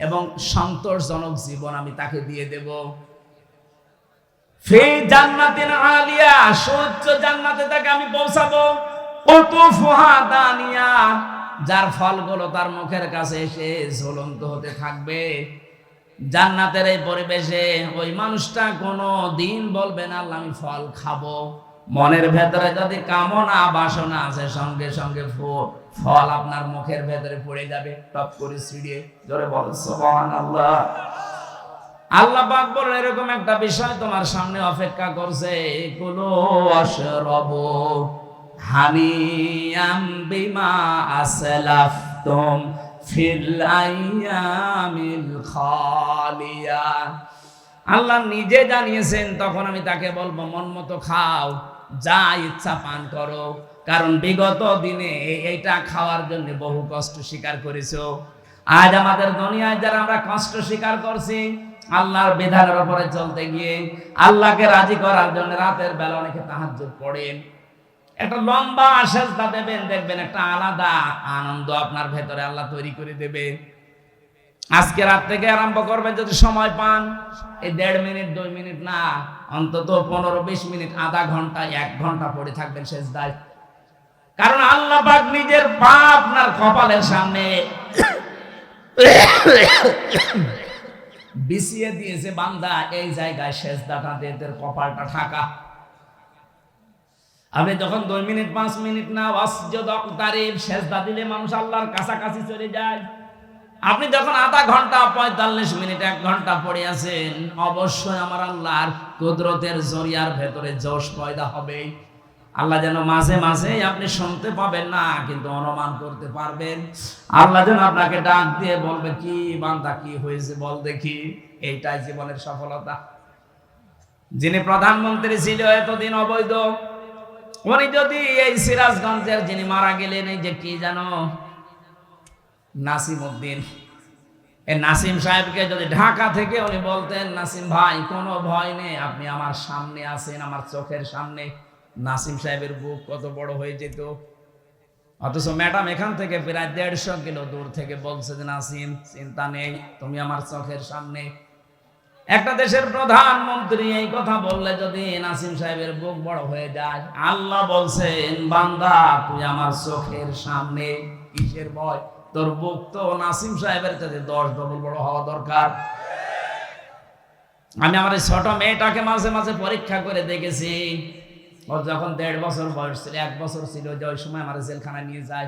এবং সন্তোষজনক জীবন আমি তাকে দিয়ে দেব। ফি জান্নাতিন আলিয়া, সুউচ্চ জান্নাতে তাকে আমি পৌঁছাবো। কুতুফুহা দানিয়া, যার ফলগুলো তার মুখের কাছে এসে ঝুলন্ত হতে থাকবে। জান্নাতের এই পরিবেশে ওই মানুষটা কোনো দিন বলবে না আল্লাহ আমি ফল খাবো। মনের ভেতরে যদি কামনা বাসনা আছে, সঙ্গে সঙ্গে ফল আপনার মুখের ভেতরে পড়ে যাবে, টপ করে ছিড়িয়ে। জোরে বল সুবহানাল্লাহ। আল্লাহ পাক বলেন, এরকম একটা বিষয় তোমার সামনে অপেক্ষা করছে। কুলু ওয়াশরাবু হানিয়াম বিমা আসলাফতুম ফিল আইয়ামিল খালিয়া। আল্লাহ নিজে জানিয়েছেন, তখন আমি তাকে বলবো মন মতো খাও, যা ইচ্ছা পান করো, কারণ বিগত দিনে এইটা খাওয়ার জন্য বহু কষ্ট স্বীকার করেছো। আজ আমাদের দুনিয়ায় যারা আমরা কষ্ট স্বীকার করছি আল্লাহর বিধানের উপরে চলতে গিয়ে, আল্লাহকে রাজি করার জন্য রাতের বেলা অনেকে তাহাজ্জুদ পড়েন, একটা লম্বা সেজদা দেবেন, দেখবেন একটা আলাদা আনন্দ আপনার ভেতরে আল্লাহ তৈরি করে দেবে। আজকে রাত থেকে আরম্ভ করবেন, যদি সময় পান, এই 1.5 মিনিট 2 মিনিট না, অন্তত 15-20 মিনিট, আধা ঘন্টা 1 ঘন্টা পড়ে থাকবেন সেজদায়। কারণ আল্লাহ পাক নিজের পা আপনার কপালের সামনে বিছিয়ে দিয়েছে, বান্দা এই জায়গায় সেজদাটা দিয়ে তোর কপালটা ঢাকা। আপনি যখন 2 মিনিট 5 মিনিট না ওয়াসজুদ ওয়াকতারিব সেজদা দিলে মানুষ আল্লাহর কাছাকাছি চলে যায়। আপনি যখন আধা ঘন্টা 45 মিনিট 1 ঘন্টা পড়ে আছেন, অবশ্যই আমার আল্লাহর কুদরতের জরিয়ার ভেতরে জোশ পয়দা হবে। আল্লাহ যেন মাঝে মাঝে আপনি শুনতে পাবেন না, কিন্তু অনুমান করতে পারবেন। আল্লাহ যেন আপনাকে ডাক দিয়ে বলবে, কি বান্দা কি হয়েছে বল দেখি। এইটাই জীবনের সফলতা। যিনি প্রধানমন্ত্রী ছিল এতদিন অবৈধ, উনি যদি এই সিরাজগঞ্জের যিনি মারা গেলেন, এই যে কি জানো নাসিম উদ্দিন, এই নাসিম সাহেবকে যদি ঢাকা থেকে উনি বলতেন, নাসিম ভাই কোনো ভয় নেই, আপনি আমার সামনে আছেন, আমার চোখের সামনে, নাসিম সাহেবের বুক কত বড় হয়ে যেত। অথচ ম্যাডাম এখান থেকে প্রায় 150 কিলো দূর থেকে বলছে যে নাসিম চিন্তা নেই, তুমি আমার চোখের সামনে। একটা দেশের প্রধানমন্ত্রী এই কথা বললে যদি নাসিম সাহেবের বুক বড় হয়ে যায়, আল্লাহ বলছেন বান্দা তুই আমার চোখের সামনে, কিসের ভয়? তোর বুক তো নাসিম সাহেবের কাছে 10 ডবল বড় হওয়া দরকার। আমি আমার এই ছোট মেয়েটাকে মাঝে মাঝে পরীক্ষা করে দেখেছি। ওর যখন 1.5 বছর বয়স ছিল, 1 বছর ছিল, যে ওই সময় আমার জেলখানায় নিয়ে যায়।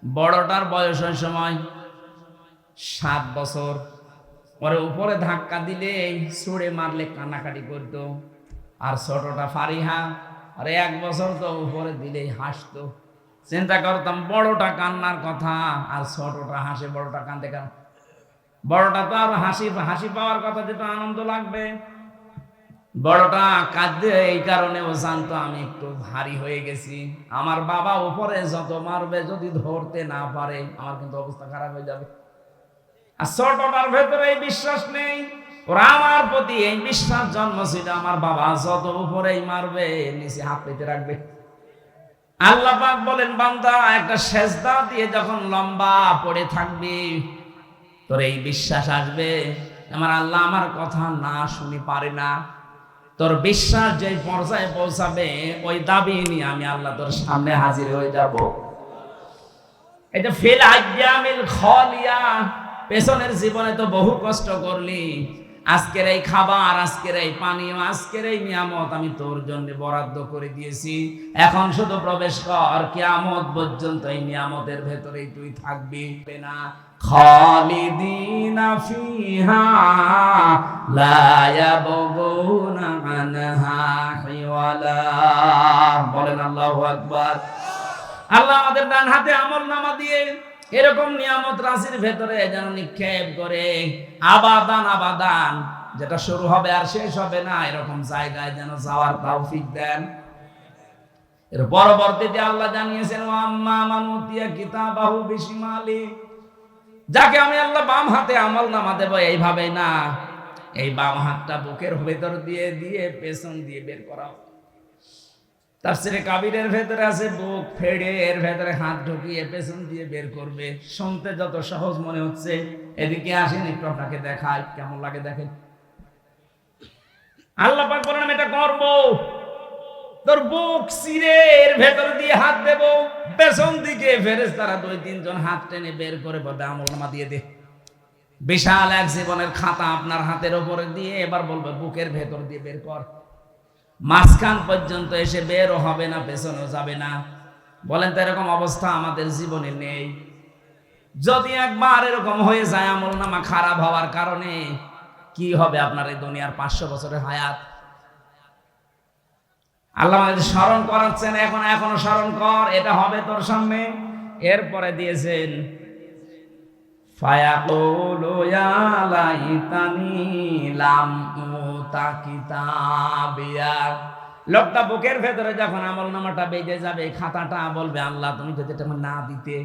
বড়টার বয়স ওই সময় 7 বছর। ওরে উপরে ধাক্কা দিলে ছুঁড়ে মারলে কান্নাকাটি করতো। আর ছোটটা ফারিহা, আরে 1 বছর তো উপরে দিলেই হাসতো। চিন্তা করতাম বড়টা কান্নার কথা আর ছোটটা হাসে, বড়টা কান্দে কেন? বড়টা তো আর হাসি পাওয়ার কথা, যেটা আনন্দ লাগবে। বড়টা কাঁদে এই কারণে ও জানতো আমি একটু ভারী হয়ে গেছি। আমার বাবা উপরে যত মারবে, যদি ধরতে না পারে আমার কিন্তু অবস্থা খারাপ হয়ে যাবে। আর ছোটটার ভেতরে এই বিশ্বাস নেই, ওরা আমার প্রতি এই বিশ্বাস জন্মছিল, আমার বাবা যত উপরেই মারবে নিচে হাত পেতে রাখবে। আল্লাহ পাক বলেন বান্দা একটা সেজদা দিয়ে যখন লম্বা পড়ে থাকবি, তোর এই বিশ্বাস আসবে আমার আল্লাহ আমার কথা না শুনি পারে না। তোর বিশ্বাস যে পর্যায়ে পৌঁছাবে, ওই দাবি নিয়ে আমি আল্লাহ তোর সামনে হাজির হয়ে যাব। এটা ফিল আইয়ামিল খালিয়া, পেছনের জীবনে তো বহু কষ্ট করলি, আজকের এই খাবার, আজকের এই পানীয়, আজকের এই নিয়ামত আমি তোর জন্য বরাদ্দ করে দিয়েছি। এখন শুধু প্রবেশ কর, কিয়ামত পর্যন্ত এই নিয়ামতের ভেতরেই তুই থাকবি না। খালিদিনা ফিহা লা ইয়াবগুনা আনহা হিওয়ালা। বলেন আল্লাহু আকবার। আল্লাহ আমাদের ডান হাতে আমলনামা দিয়ে এরকম নিয়ামত রাশির ভেতরে যেন নিক্ষেপ করে আবাদান আবাদান, যেটা শুরু হবে আর শেষ হবে না, এরকম জায়গায় যেন যাওয়ার তৌফিক দেন। এর পরবর্তীতে আল্লাহ জানিয়েছেন, আম্মা মান উতিয়া কিতাবাহু বিশিমালি, যাকে আমি আল্লাহ বাম হাতে আমলনামা দেব, এইভাবে না, এই বাম হাতটা বুকের ভেতর দিয়ে দিয়ে পেছন দিয়ে বের করা। তাফসীরে কাবীরের ভেতরে আছে বুক ফেড়ে এর ভেতরে হাত ঢুকিয়ে পেছন দিয়ে বের করবে। শুনতে যত সহজ মনে হচ্ছে, এদিকে আসেন একটু আপনাকে দেখাই কেমন লাগে। দেখেন আল্লাহ পাক বলেন, আমি এটা করব। তোর বুক চিরে এর ভেতর দিয়ে হাত দেব, পেছন দিকে ফেরেশতারা 2-3 জন হাত টেনে বের করে বলবে আমলনামা দিয়ে দে। বিশাল এক জীবনের খাতা আপনার হাতের উপরে দিয়ে এবার বলবে বুকের ভেতর দিয়ে বের কর। মাঝখান পর্যন্ত এসে বেরও হবে না, পেছনেও যাবে না। বলেন তো এরকম অবস্থা আমাদের জীবনে নেই? যদি একবার এরকম হয়ে যায় আমলনামা খারাপ হওয়ার কারণে, কি হবে আপনার এই দুনিয়ার 500 বছরের হায়াত? আল্লাহ আমাদের স্মরণ করাচ্ছেন, এখনো স্মরণ কর, এটা হবে তোর সামনে। এরপরে দিয়েছেন ফায়াকুলু ইয়া লাইতানি লাম উতা কিতাবিয়া। লোকটা বুকের ভেতরে যখন আমলনামাটা বেজে যাবে, খাতাটা বলবে, আল্লাহ তুমি যদি এটা না দিতে,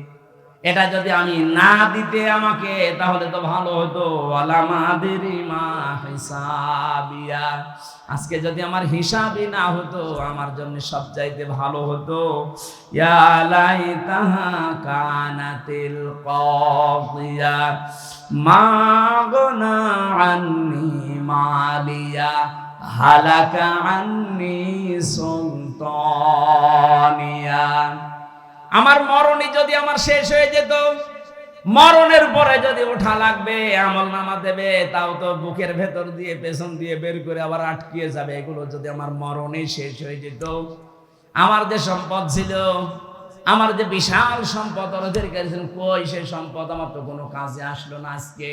এটা যদি আমি না দিতে আমাকে, তাহলে তো ভালো হতো। ওয়ালামা আদরি মা হিসাবিয়া, আজকে যদি আমার হিসাবই না হতো, আমার জন্য সবচাইতে ভালো হতো। ইয়া লাইতাহা কানাতিল কাদিয়া মা গনা আন্নি মালিয়া হালাকা আন্নি সুলতানিয়া। আমার মরণই যদি আমার শেষ হয়ে যেত, মরণের পরে যদি ওঠা লাগবে, আমলনামা দেবে, তাও তো বুকের ভেতর দিয়ে পেছন দিয়ে বের করে আবার আটকিয়ে যাবে। এগুলো যদি আমার মরণই শেষ হয়ে যেত, আমার যে সম্পদ ছিল, আমার যে বিশাল সম্পদ ওদের কাছে, কই সে সম্পদ? আমার তো কোনো কাজে আসলো না আজকে।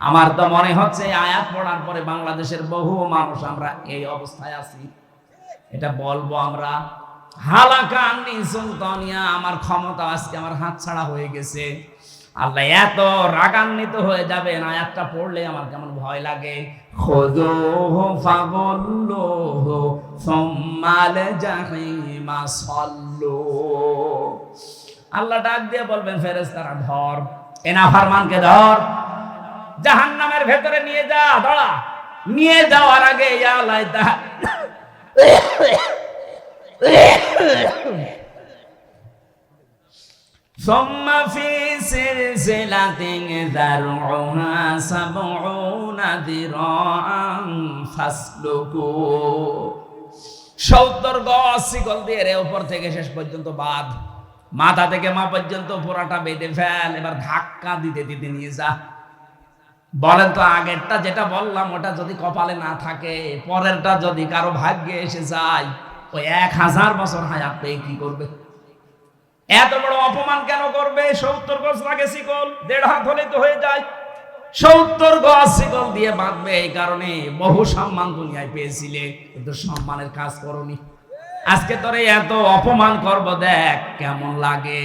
আমার তো মনে হচ্ছে আয়াত পড়ার পরে বাংলাদেশের বহু মানুষ আমরা এই অবস্থায় আছি। এটা বলবো আমরা, হালাকা আন্নি সুলতানিয়া, আমার ক্ষমতা আজকে আমার হাত ছাড়া হয়ে গেছে। আল্লাহ এত রাগান্বিত হয়ে যাবেন, আয়াতটা পড়লে আমার কেমন ভয় লাগে। খুযুহু ফাগুল্লুহু সুম্মাল জাহিমা সাল্লু। আল্লাহ ডাক দিয়ে বলবেন, ফেরেশতারা ধর, এ নাফরমানকে ধর, জাহান্নামের ভেতরে নিয়ে যা। ধরা নিয়ে যাওয়ার আগে ইয়া লাইতা ثم في سلسلة ذرعها 70 ذراعا فاسلكوه। 70 গজ শিকল দিয়ে এর উপর থেকে শেষ পর্যন্ত বাঁধ, মাথা থেকে মা পর্যন্ত পুরাটা বেঁধে ফেল। এবার ধাক্কা দিতে দিতে নিয়ে যা। বলেন তো, আগেরটা যেটা বললাম ওটা যদি কপালে না থাকে, পরেরটা যদি কারো ভাগ্যে এসে যায়, ওই 1000 বছর হায়াত পেয়ে কি করবে? এত বড় অপমান কেন করবে? 70 গজ লাগে শিকল, 1.5 হাত হলে তো হয়ে যায়। 70 গজ শিকল দিয়ে বাঁধবে এই কারণে, বহু সম্মান দুনিয়ায় পেয়েছিলে, কিন্তু সম্মানের কাজ করনি। আজকে তোরে এত অপমান করব, দেখ কেমন লাগে।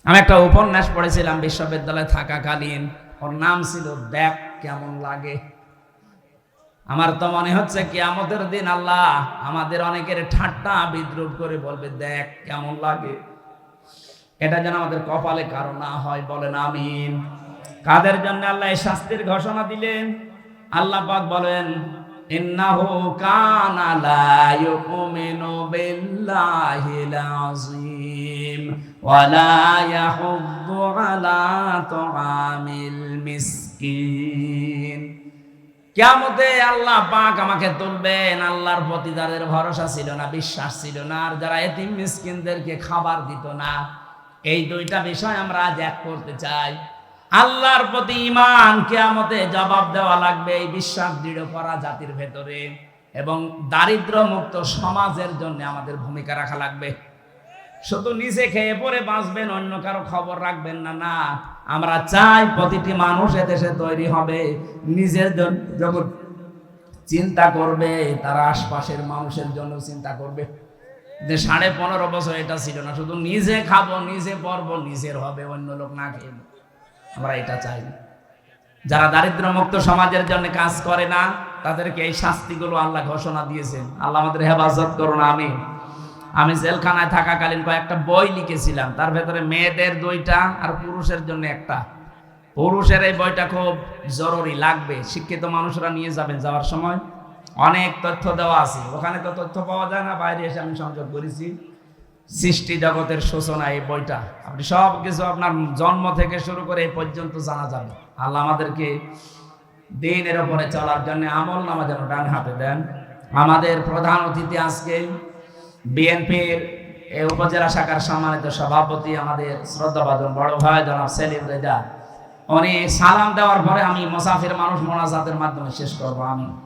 আমি একটা উপন্যাস পড়েছিলাম বিশ্ববিদ্যালয়ে থাকাকালীন, ওর নাম ছিল দেখ কেমন লাগে। আমার তো মনে হচ্ছে কিয়ামতের দিন আল্লাহ আমাদের অনেকের ঠাট্টা বিদ্রুপ করে বলবে, দেখ কেমন লাগে। এটা যেন আমাদের কপালে কারো না হয়, বলেন আমিন। কাদের জন্য আল্লাহ এই শাস্তির ঘোষণা দিলেন? আল্লাহ পাক বলেন, ইন্নাহু কানা লা ইউমিনু বিল্লাহিল আযীম ওয়া লা ইয়াহুদ্দু আলা তুআমিল মিসকিন। কিয়ামতে আল্লাহ পাক আমাকে তুলবেন, আল্লাহর প্রতি যাদের ভরসা ছিল না, বিশ্বাস ছিল না, আর যারা এতিম মিসকিনদেরকে খাবার দিত না, এই দুইটা বিষয় আমরা আজ এক করতে চাই। আল্লাহর প্রতি ঈমান, কিয়ামতে জবাব দেওয়া লাগবে, এই বিশ্বাস দৃঢ় করা জাতির ভেতরে, এবং দারিদ্র মুক্ত সমাজের জন্য আমাদের ভূমিকা রাখা লাগবে। শুধু নিজে খেয়ে পরে বাঁচবেন, অন্য কারো খবর রাখবেন না। না, আমরা চাই প্রতিটি মানুষ এদেশে তৈরি হবে, নিজের জন্য যখন চিন্তা করবে তারা আশপাশের মানুষের জন্য চিন্তা করবে। যে 15.5 বছর এটা ছিল না, শুধু নিজে খাবো, নিজে পরবো, নিজের হবে, অন্য লোক না খেয়ে। আমরা এটা চাই না। যারা দারিদ্র মুক্ত সমাজের জন্য কাজ করে না, তাদেরকে এই শাস্তিগুলো আল্লাহ ঘোষণা দিয়েছেন। আল্লাহ আমাদের হেফাজত করুন, আমি জেলখানায় থাকাকালীন কয়েকটা বই লিখেছিলাম, তার ভেতরে মেয়েদের 2টা আর পুরুষের জন্য 1টা। পুরুষের এই বইটা খুব জরুরি, লাগবে, শিক্ষিত মানুষরা নিয়ে যাবেন। যাওয়ার সময় অনেক তথ্য দেওয়া আছে, ওখানে তো তথ্য পাওয়া যায় না, বাইরে এসে আমি সংযোগ করেছি। সৃষ্টি জগতের সূচনা, এই বইটা আপনি সব কিছু আপনার জন্ম থেকে শুরু করে এই পর্যন্ত জানা যাবে। আল্লাহ আমাদেরকে দিনের উপরে চলার জন্য আমল নামা যেন ডান হাতে দেন। আমাদের প্রধান অতিথি আজকে বিএনপির এই উপজেলা শাখার সম্মানিত সভাপতি, আমাদের শ্রদ্ধাভাজন বড় ভাই জনাব সেলিম রেজা। উনি সালাম দেওয়ার পরে আমি মুসাফির মানুষ মোনাজাতের মাধ্যমে শেষ করবো। আমি